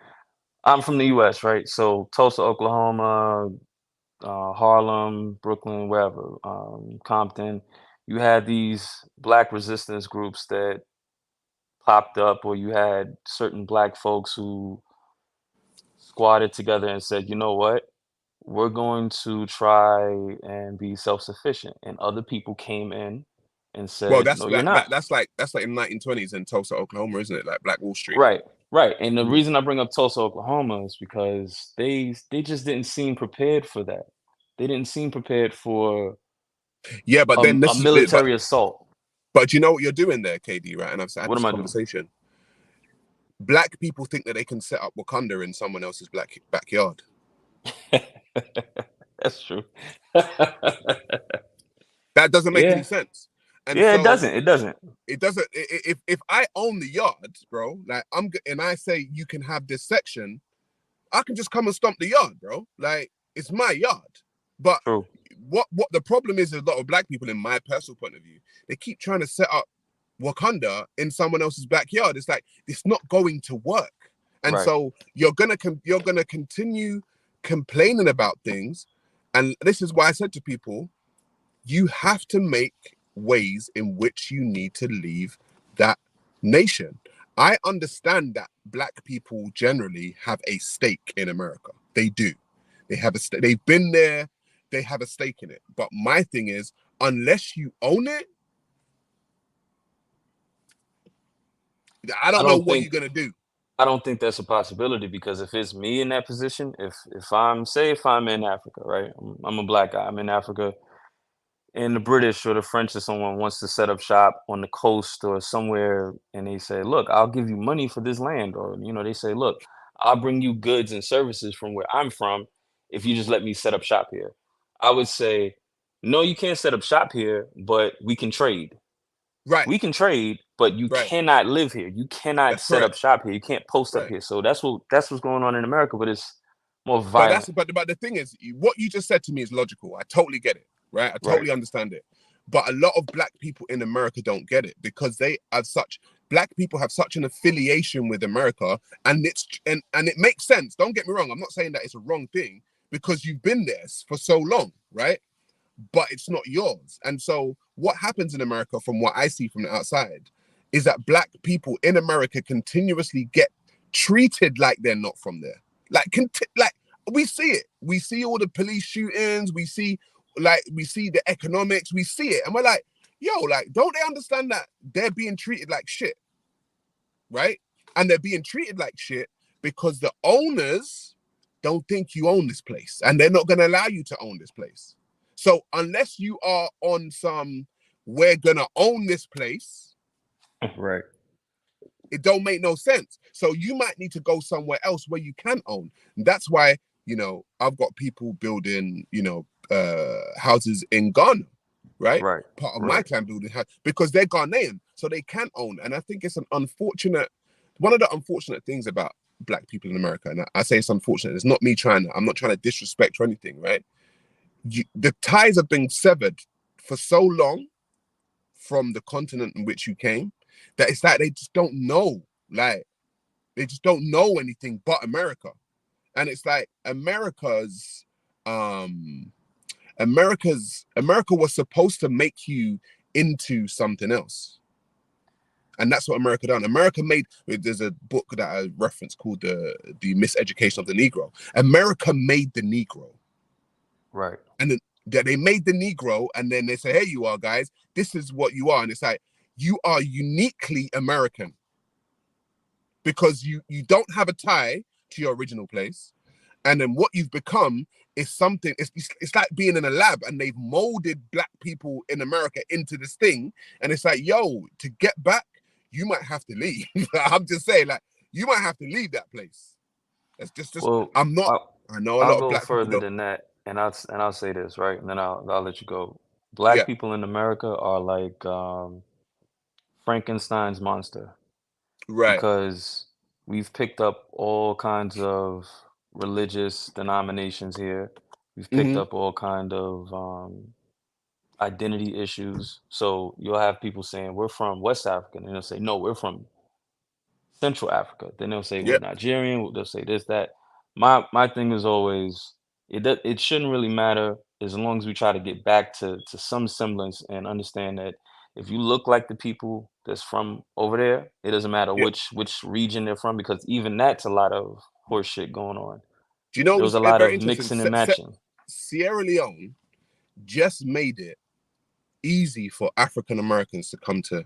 I'm from the U.S., right? So Tulsa, Oklahoma, Harlem, Brooklyn, wherever, Compton, you had these black resistance groups that popped up, or you had certain black folks who squatted together and said, you know what, we're going to try and be self-sufficient. And other people came in and Well, said, that's no, you're not. that's like in the 1920s in Tulsa, Oklahoma, isn't it? Like Black Wall Street. Right, right. And the reason I bring up Tulsa, Oklahoma is because they just didn't seem prepared for that. They didn't seem prepared for Yeah, but then a this is but military assault. but you know what you're doing there, KD, right? And I've had What this am I doing? conversation. Black people think that they can set up Wakanda in someone else's backyard. That's true. That doesn't make any Yeah. sense. And Yeah, it so doesn't. It doesn't. it doesn't. If I own the yard, bro, like and I say you can have this section, I can just come and stomp the yard, bro. Like it's my yard. But True. what the problem is a lot of black people, in my personal point of view, they keep trying to set up Wakanda in someone else's backyard. It's like it's not going to work, and Right. so you're gonna continue complaining about things. And this is why I said to people, you have to make ways in which you need to leave that nation. I understand that black people generally have a stake in America. They do. They have a stake. They've been there. They have a stake in it. But my thing is, unless you own it, I I don't know don't what think you're gonna do. I don't think that's a possibility, because if it's me in that position, if I'm in Africa, right? I'm a black guy. I'm in Africa, and the British or the French or someone wants to set up shop on the coast or somewhere, and they say, "Look, I'll give you money for this land," or they say, "Look, I'll bring you goods and services from where I'm from if you just let me set up shop here." I would say, "No, you can't set up shop here, but we can trade. Right, We can trade, but you right. cannot live here. You cannot That's set up correct. shop here. You can't post up Right. here." So that's what's going on in America, but it's more But that's violent. but the thing is, what you just said to me is logical. I totally get it, right? I Right, totally understand it. But a lot of black people in America don't get it because they have such black people have such an affiliation with America, and it makes sense. Don't get me wrong. I'm not saying that it's a wrong thing because you've been there for so long, right? But it's not yours. And so what happens in America, from what I see from the outside, is that black people in America continuously get treated like they're not from there. Like we see it. We see all the police shootings. We see the economics. We see it, and we're like, yo, like, don't they understand that they're being treated like shit, right? And they're being treated like shit because the owners don't think you own this place, and they're not going to allow you to own this place. So unless you are on some we're gonna own this place, Right. it don't make no sense. So you might need to go somewhere else where you can own. And that's why, I've got people building, houses in Ghana, right? Right. Part of my Right. clan building because they're Ghanaian, so they can own. And I think it's one of the unfortunate things about Black people in America, and I say it's unfortunate. It's not me I'm not trying to disrespect or anything, right? The ties have been severed for so long from the continent in which you came that it's like they just don't know, like they just don't know anything but America. And it's like America was supposed to make you into something else. And that's what America done. There's a book that I referenced called the Miseducation of the Negro. America made the Negro. Right. And then they made the Negro, and then they say, hey, you are guys, this is what you are. And it's like, you are uniquely American because you don't have a tie to your original place. And then what you've become is something, it's like being in a lab and they've molded Black people in America into this thing. And it's like, yo, to get back, you might have to leave. I'm just saying, like, you might have to leave that place. It's just Well, I know a I'll lot of go Black people further don't. than that, and I'll say this, right, and then I'll let you go. Black Yeah, people in America are like Frankenstein's monster right. because we've picked up all kinds of religious denominations here. We've picked Mm-hmm. up all kind of identity issues. So you'll have people saying we're from West Africa, and they'll say no, we're from Central Africa. Then they'll say we're Yep. Nigerian. They'll say this, that. My thing is always it shouldn't really matter as long as we try to get back to some semblance and understand that if you look like the people that's from over there, it doesn't matter Yep. which region they're from because even that's a lot of horse shit going on. Do you know There was what's a lot very of interesting? mixing and matching. Sierra Leone just made it easy for African Americans to come to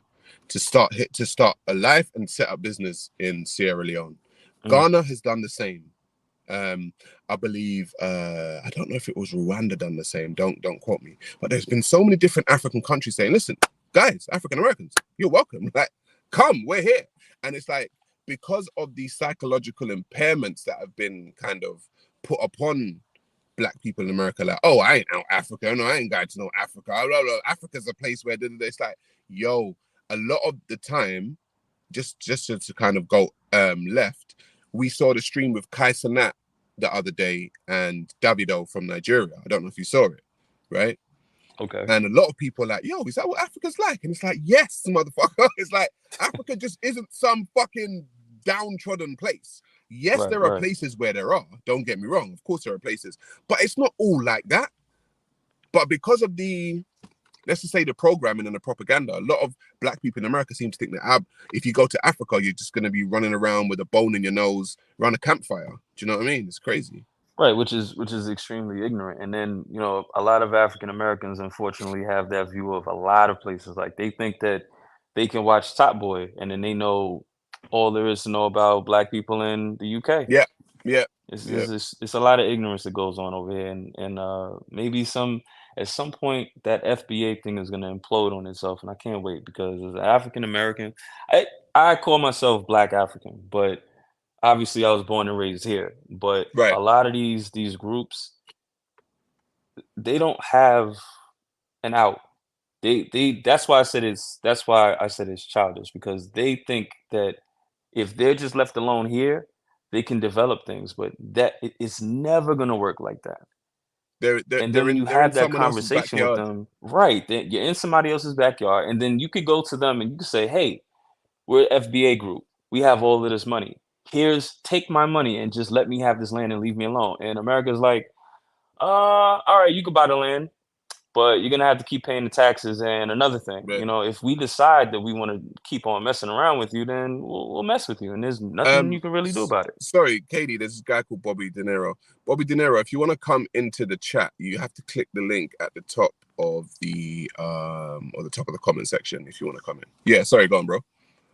start a life and set up business in Sierra Leone. Mm, Ghana has done the same. I believe I don't know if it was Rwanda done the same. Don't quote me. But there's been so many different African countries saying, "Listen, guys, African Americans, you're welcome. Like, come, we're here." And it's like because of these psychological impairments that have been kind of put upon Black people in America, like, oh, I ain't out Africa, no, I ain't going to no Africa. Blah, blah. Africa's a place where it's like, yo, a lot of the time, just to kind of go left, we saw the stream with Kai Cenat the other day and Davido from Nigeria. I don't know if you saw it, right? okay. And a lot of people are like, yo, is that what Africa's like? And it's like, yes, motherfucker. It's like Africa just isn't some fucking downtrodden place. Yes, Right, there are right. places where there are. Don't get me wrong. Of course, there are places, but it's not all like that. But because of let's just say the programming and the propaganda, a lot of Black people in America seem to think that if you go to Africa, you're just going to be running around with a bone in your nose around a campfire. Do you know what I mean? It's crazy. Right, which is extremely ignorant. And then, a lot of African Americans unfortunately have that view of a lot of places. Like they think that they can watch Top Boy and then they know all there is to know about Black people in the UK. Yeah, yeah, It's yeah. it's, it's, it's a lot of ignorance that goes on over here, and maybe at some point that FBA thing is gonna implode on itself, and I can't wait because as an African American, I call myself Black African, but obviously I was born and raised here. But Right. a lot of these groups, they don't have an out. They that's why I said it's childish because they think that if they're just left alone here, they can develop things, but it's never gonna work like that. And then when you They're in have that someone else's conversation with backyard. them, right, then you're in somebody else's backyard, and then you could go to them and you could say, "Hey, we're FBA group. We have all of this money. Take my money and just let me have this land and leave me alone." And America's like, all right, you can buy the land, but you're gonna have to keep paying the taxes. And another thing, Right. if we decide that we want to keep on messing around with you, then we'll mess with you, and there's nothing you can really do about it. Sorry, Katie, there's this guy called Bobby De Niro. Bobby De Niro, if you want to come into the chat, you have to click the link at the top of the comment section if you want to come in. Yeah, sorry, go on, bro.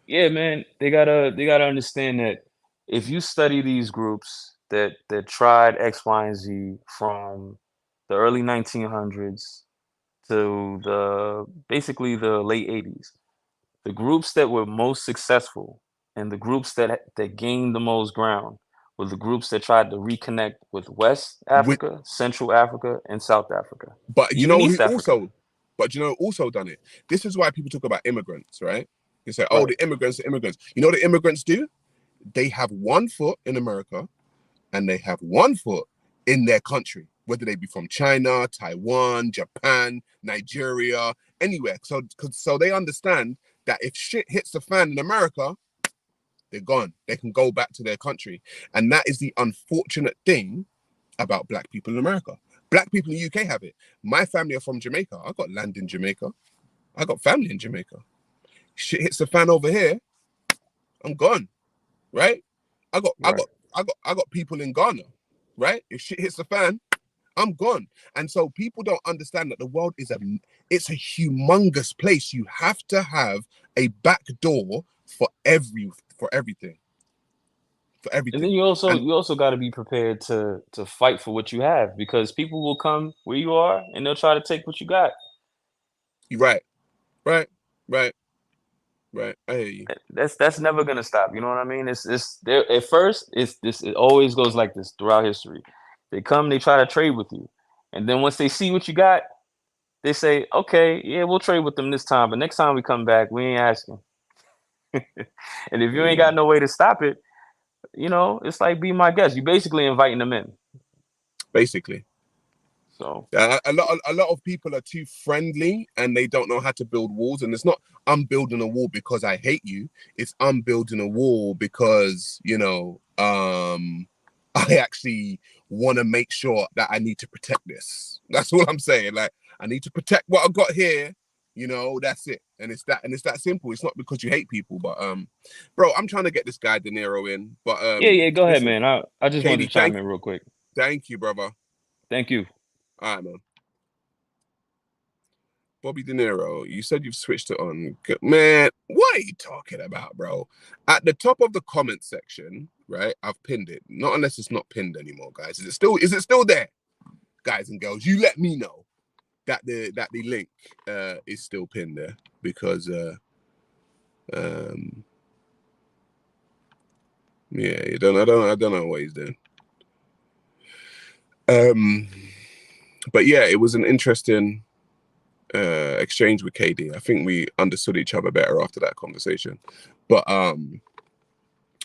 Yeah, man, they gotta understand that if you study these groups that tried X, Y, and Z from the early 1900s to basically the late 80s. The groups that were most successful and the groups that gained the most ground were the groups that tried to reconnect with West With, Africa, Central Africa, and South Africa, but you even know who East Africa. also, but you know who also done it. This is why people talk about immigrants, right? You say, oh, Right. the immigrants. You know what the immigrants do? They have one foot in America and they have one foot in their country, whether they be from China, Taiwan, Japan, Nigeria, anywhere. So they understand that if shit hits the fan in America, they're gone. They can go back to their country. And that is the unfortunate thing about black people in America. Black people in the UK have it. My family are from Jamaica. I got land in Jamaica. I got family in Jamaica. Shit hits the fan over here, I'm gone. Right? I got people in Ghana. Right? If shit hits the fan, I'm gone. And so people don't understand that the world is it's a humongous place. You have to have a back door for everything. For everything. And then you also got to be prepared to fight for what you have, because people will come where you are and they'll try to take what you got. Right. I hear you. That's never gonna stop. You know what I mean? It's there at first. It always goes like this throughout history. They come, they try to trade with you, and then once they see what you got, they say, "Okay, yeah, we'll trade with them this time, but next time we come back, we ain't asking." And if you ain't got no way to stop it, it's like, be my guest. You basically inviting them in. Basically. So a lot of people are too friendly and they don't know how to build walls. And it's not, I'm building a wall because I hate you. It's, I'm building a wall because, I actually want to make sure that I need to protect this. That's all I'm saying. Like, I need to protect what I've got here. That's it. And it's that simple. It's not because you hate people, but bro, I'm trying to get this guy De Niro in. But yeah, go ahead, man. I just wanted to chime in real quick. Thank you, brother. Thank you. All right, man. Bobby De Niro, you said you've switched it on. Man, what are you talking about, bro? At the top of the comment section, right? I've pinned it. Not unless it's not pinned anymore, guys. Is it still there? Guys and girls, you let me know that the link is still pinned there, because yeah, I don't know what he's doing. But yeah, it was an interesting exchange with KD. I think we understood each other better after that conversation. But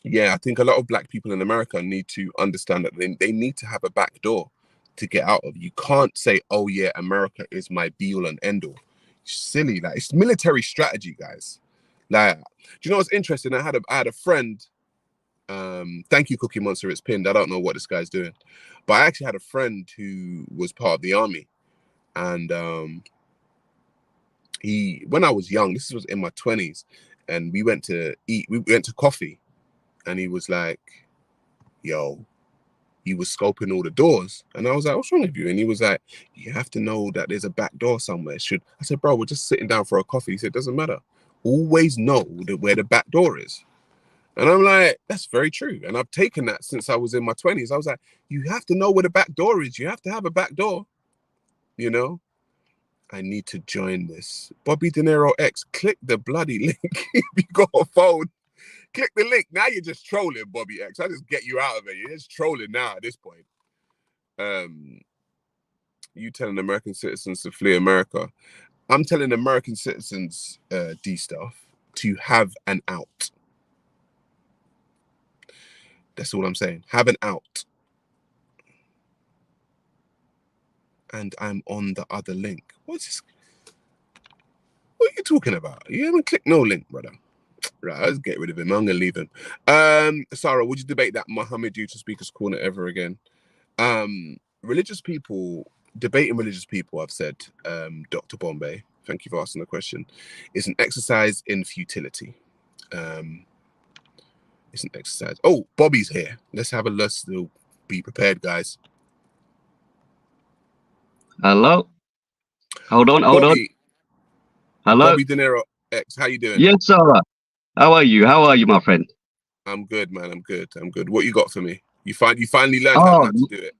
yeah, I think a lot of black people in America need to understand that they need to have a back door to get out of. You can't say, oh yeah, America is my be all and end all. Silly. Like, it's military strategy, guys. Like, do you know what's interesting? I had a friend, thank you, Cookie Monster, it's pinned. I don't know what this guy's doing, but I actually had a friend who was part of the army, and when I was young, this was in my 20s, and we went to coffee, and he was like, yo, he was scoping all the doors, and I was like, what's wrong with you? And he was like, you have to know that there's a back door somewhere. I said, bro, we're just sitting down for a coffee. He said, doesn't matter, always know where the back door is. And I'm like, that's very true. And I've taken that since I was in my 20s. I was like, you have to know where the back door is. You have to have a back door, I need to join this. Bobby De Niro X, click the bloody link. If you got a phone, click the link. Now you're just trolling, Bobby X. I just get you out of it. You're just trolling now at this point. You telling American citizens to flee America. I'm telling American citizens, D stuff, to have an out. That's all I'm saying. Have an out. And I'm on the other link. What's this? What are you talking about? You haven't clicked no link, brother. Right, let's get rid of him. I'm gonna leave him. Sarah, would you debate that Muhammad due to Speaker's Corner ever again? Religious people, debating religious people, I've said, Dr. Bombay, thank you for asking the question, is an exercise in futility. It's an exercise. Oh, Bobby's here. Let's be prepared, guys. Hello. Hold on. Bobby, Hello. Bobby De Niro X, how you doing? Yes, Sarah. How are you, my friend? I'm good, man. I'm good. What you got for me? You finally learned how to do it.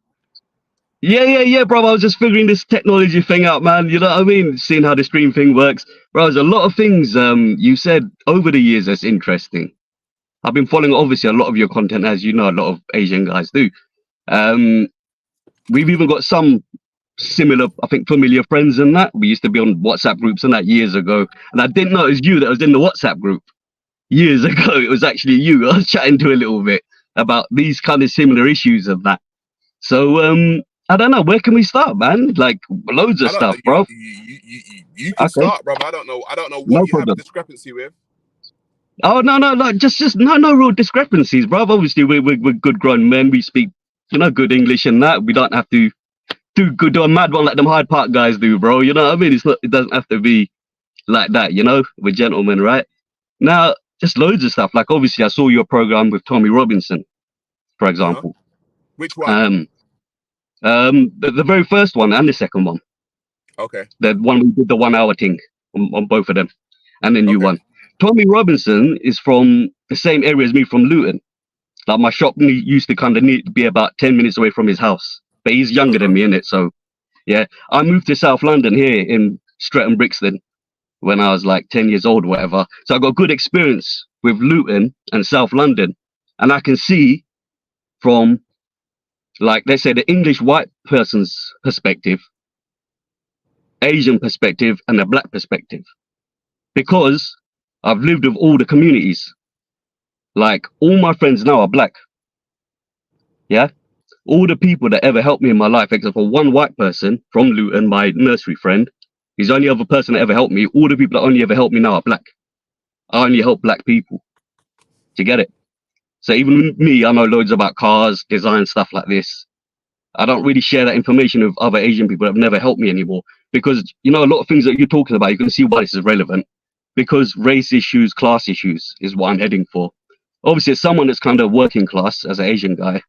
Yeah, bro. I was just figuring this technology thing out, man. You know what I mean? Seeing how the stream thing works. Bro, there's a lot of things you said over the years that's interesting. I've been following obviously a lot of your content, as you know, a lot of Asian guys do. We've even got some similar, I think, familiar friends and that. We used to be on WhatsApp groups and that years ago. And I didn't know it was you that was in the WhatsApp group years ago. It was actually you I was chatting to a little bit about these kind of similar issues of that. So, I don't know. Where can we start, man? Like loads of stuff, bro. You can start, bro. I don't know what No you problem. have a discrepancy with. Oh no, like just no real discrepancies, bro. Obviously, we're good grown men. We speak, you know, good English and that. We don't have to do a mad one like them Hyde Park guys do, bro. You know what I mean? It doesn't have to be like that. You know, we're gentlemen, right? Now, just loads of stuff. Like obviously, I saw your program with Tommy Robinson, for example. Which one? The very first one and the second one. Okay. The one we did the 1 hour thing on both of them, and the new one. Tommy Robinson is from the same area as me, from Luton. Like my shop used to kind of need to be about 10 minutes away from his house, but he's younger than me, innit? So yeah, I moved to South London here in Streatham Brixton when I was like 10 years old or whatever. So I got good experience with Luton and South London, and I can see from, like, let's say, the English white person's perspective, Asian perspective, and the black perspective, because I've lived with all the communities. Like, all my friends now are black. Yeah? All the people that ever helped me in my life, except for one white person from Luton, my nursery friend, he's the only other person that ever helped me. All the people that only ever helped me now are black. I only help black people. Do you get it? So even me, I know loads about cars, design, stuff like this. I don't really share that information with other Asian people that have never helped me anymore. Because, you know, a lot of things that you're talking about, you can see why this is relevant. Because race issues, class issues is what I'm heading for. Obviously, as someone that's kind of working class, as an Asian guy,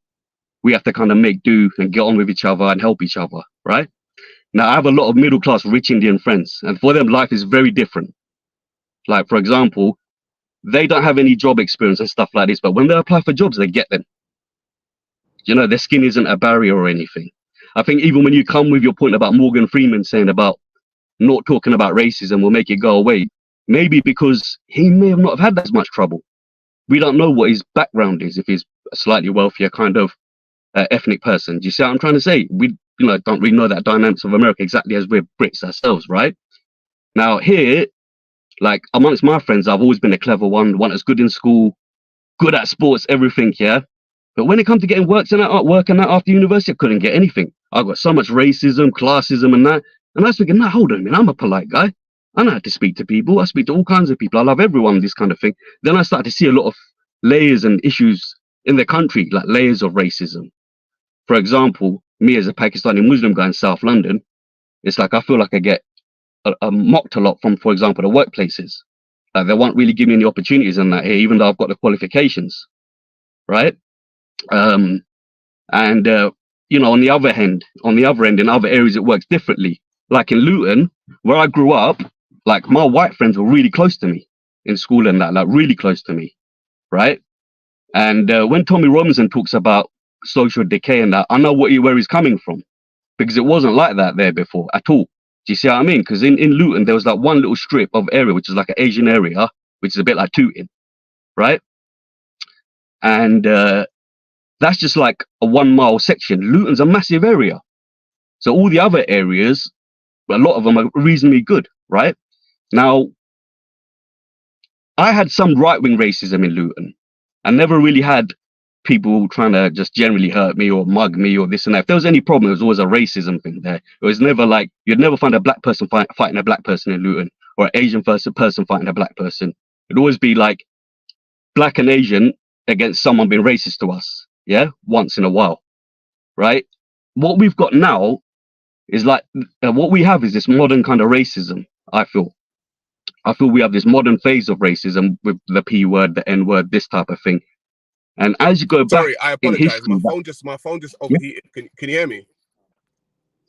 we have to kind of make do and get on with each other and help each other, right? Now, I have a lot of middle class, rich Indian friends, and for them, life is very different. Like, for example, they don't have any job experience and stuff like this, but when they apply for jobs, they get them. You know, their skin isn't a barrier or anything. I think even when you come with your point about Morgan Freeman saying about not talking about racism will make it go away, maybe because he may have not have had as much trouble. We don't know what his background is, if he's a slightly wealthier kind of ethnic person. Do you see what I'm trying to say? We, you know, don't really know that dynamics of America exactly as we're Brits ourselves, right? Now here, like amongst my friends, I've always been a clever one that's good in school, good at sports, everything, yeah? But when it comes to getting work and that after university, I couldn't get anything. I got so much racism, classism and that. And I was thinking, nah, hold on a minute, I'm a polite guy. I know how to speak to people. I speak to all kinds of people. I love everyone, this kind of thing. Then I started to see a lot of layers and issues in the country, like layers of racism. For example, me as a Pakistani Muslim guy in South London, it's like I feel like I get mocked a lot from, for example, the workplaces. Like they won't really give me any opportunities in that here, even though I've got the qualifications, right? You know, on the other end, in other areas, it works differently. Like in Luton, where I grew up, like my white friends were really close to me in school and that, like really close to me, right? And when Tommy Robinson talks about social decay and that, I know where he's coming from, because it wasn't like that there before at all. Do you see what I mean? Because in Luton, there was like one little strip of area, which is like an Asian area, which is a bit like Tooting, right? And that's just like a 1 mile section. Luton's a massive area. So all the other areas, a lot of them are reasonably good, right? Now, I had some right-wing racism in Luton. I never really had people trying to just generally hurt me or mug me or this and that. If there was any problem, it was always a racism thing there. It was never like, you'd never find a black person fighting a black person in Luton, or an Asian person fighting a black person. It'd always be like black and Asian against someone being racist to us, yeah, once in a while, right? What we've got now is like, what we have is this modern kind of racism, I feel we have this modern phase of racism with the P word, the N word, this type of thing. And as you go back, sorry, I apologize. My phone just overheated. Can you hear me?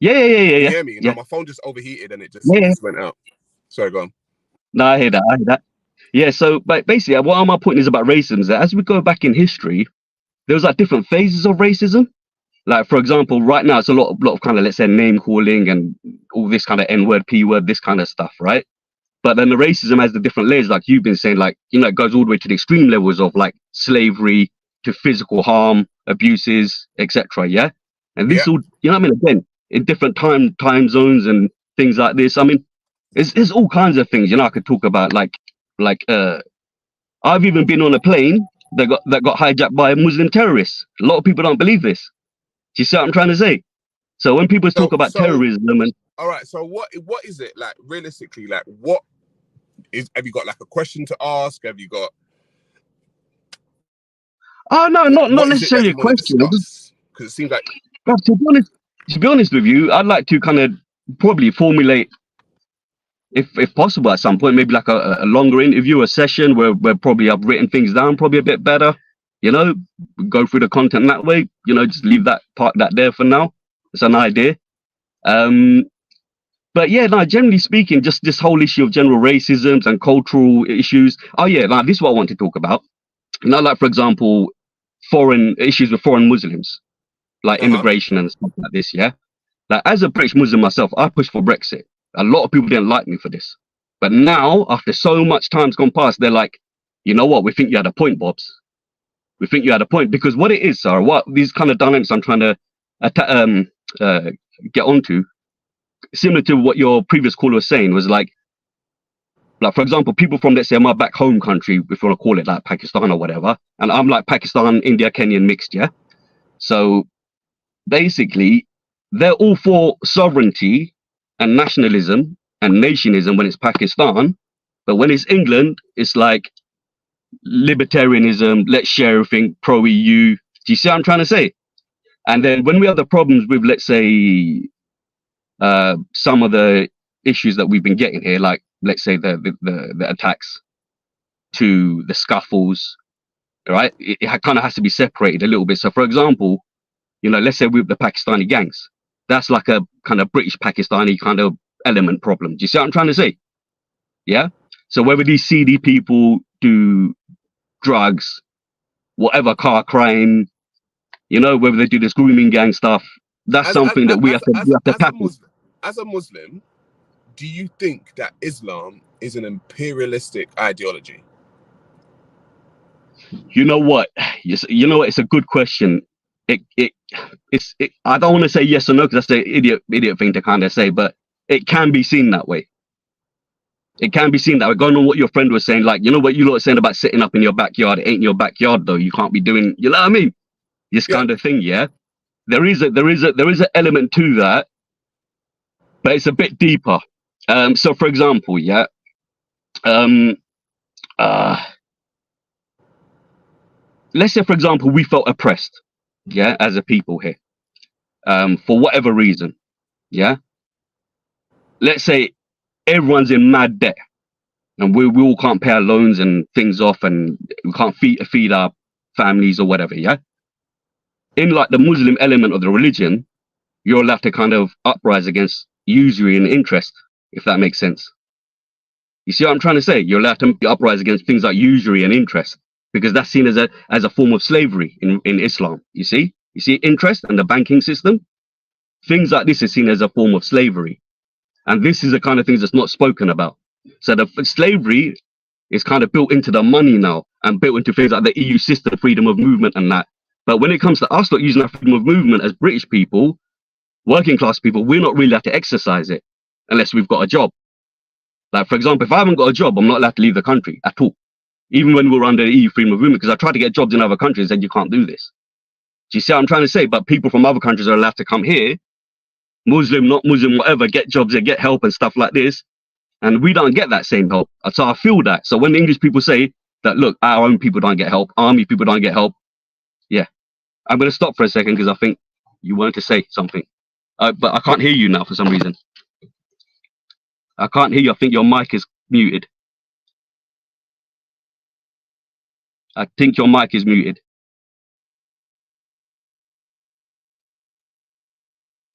Yeah. Can you hear me? No, my phone just overheated and it just went out. Sorry, go on. No, I hear that. Yeah. So, but basically, what my point is about racism is that as we go back in history, there was like different phases of racism. Like, for example, right now it's a lot of kind of, let's say, name calling and all this kind of N-word, P-word, this kind of stuff, right? But then the racism has the different layers, like you've been saying, like, you know, it goes all the way to the extreme levels of like slavery to physical harm, abuses, etc. Yeah, and this Yeah. all, you know what I mean? Again, in different time zones and things like this. I mean, it's all kinds of things. You know, I could talk about I've even been on a plane that got hijacked by Muslim terrorists. A lot of people don't believe this. Do you see what I'm trying to say? So when people talk about terrorism and all right, so what is it like realistically? Like, what is? Have you got like a question to ask? Have you got? Oh no, Like, not necessarily a question. Because it seems like. But to be honest with you, I'd like to kind of probably formulate, if possible, at some point, maybe like a longer interview, a session where probably I've written things down probably a bit better. You know, go through the content that way. You know, just leave that part there for now. It's an idea. But yeah, no, generally speaking, just this whole issue of general racisms and cultural issues. Oh yeah, like this is what I want to talk about. You know, like for example, foreign issues with foreign Muslims, like immigration and stuff like this. Yeah, like as a British Muslim myself, I pushed for Brexit. A lot of people didn't like me for this, but now after so much time's gone past, they're like, you know what? We think you had a point, Bobs. We think you had a point, because what it is, Sarah, what these kind of dynamics I'm trying to get onto, similar to what your previous caller was saying, was like for example, people from, let's say, my back home country, if you want to call it like Pakistan or whatever, and I'm like Pakistan, India, Kenyan mixed, yeah. So basically, they're all for sovereignty and nationalism and nationism when it's Pakistan, but when it's England, it's like libertarianism, let's share everything, pro EU. Do you see what I'm trying to say? And then when we have the problems with, let's say, some of the issues that we've been getting here, like let's say the attacks to the scuffles, right? It kind of has to be separated a little bit. So for example, you know, let's say with the Pakistani gangs, that's like a kind of British Pakistani kind of element problem. Do you see what I'm trying to say? Yeah. So whether these seedy people do drugs, whatever, car crime, you know, whether they do this grooming gang stuff, that's something that we have to tackle. As a Muslim, do you think that Islam is an imperialistic ideology? You know what? You know what? It's a good question. I don't want to say yes or no because that's the idiot thing to kind of say, but it can be seen that way. It can be seen that way. Going on what your friend was saying, like, you know what you lot are saying about sitting up in your backyard. It ain't your backyard though. You can't be doing, you know what I mean? This kind of thing, yeah. There is an element to that, but it's a bit deeper. So for example, yeah. Let's say, for example, we felt oppressed, yeah, as a people here, for whatever reason, yeah. Let's say everyone's in mad debt, and we all can't pay our loans and things off, and we can't feed our families or whatever, yeah. In like the Muslim element of the religion, you're allowed to kind of uprise against usury and interest, if that makes sense. You see what I'm trying to say? You're allowed to uprise against things like usury and interest, because that's seen as a form of slavery in Islam. You see interest and the banking system, things like this is seen as a form of slavery, and this is the kind of things that's not spoken about. So the slavery is kind of built into the money now, and built into things like the EU system, freedom of movement and that. But when it comes to us not using our freedom of movement as British people, working class people, we're not really allowed to exercise it unless we've got a job. Like, for example, if I haven't got a job, I'm not allowed to leave the country at all. Even when we're under the EU freedom of movement, because I tried to get jobs in other countries and you can't do this. Do you see what I'm trying to say? But people from other countries are allowed to come here, Muslim, not Muslim, whatever, get jobs and get help and stuff like this. And we don't get that same help. So I feel that. So when the English people say that, look, our own people don't get help, army people don't get help, yeah. I'm going to stop for a second because I think you wanted to say something. But I can't hear you now for some reason. I can't hear you. I think your mic is muted. I think your mic is muted.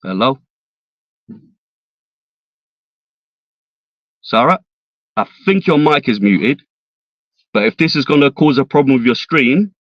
Hello? Sarah? I think your mic is muted. But if this is going to cause a problem with your stream,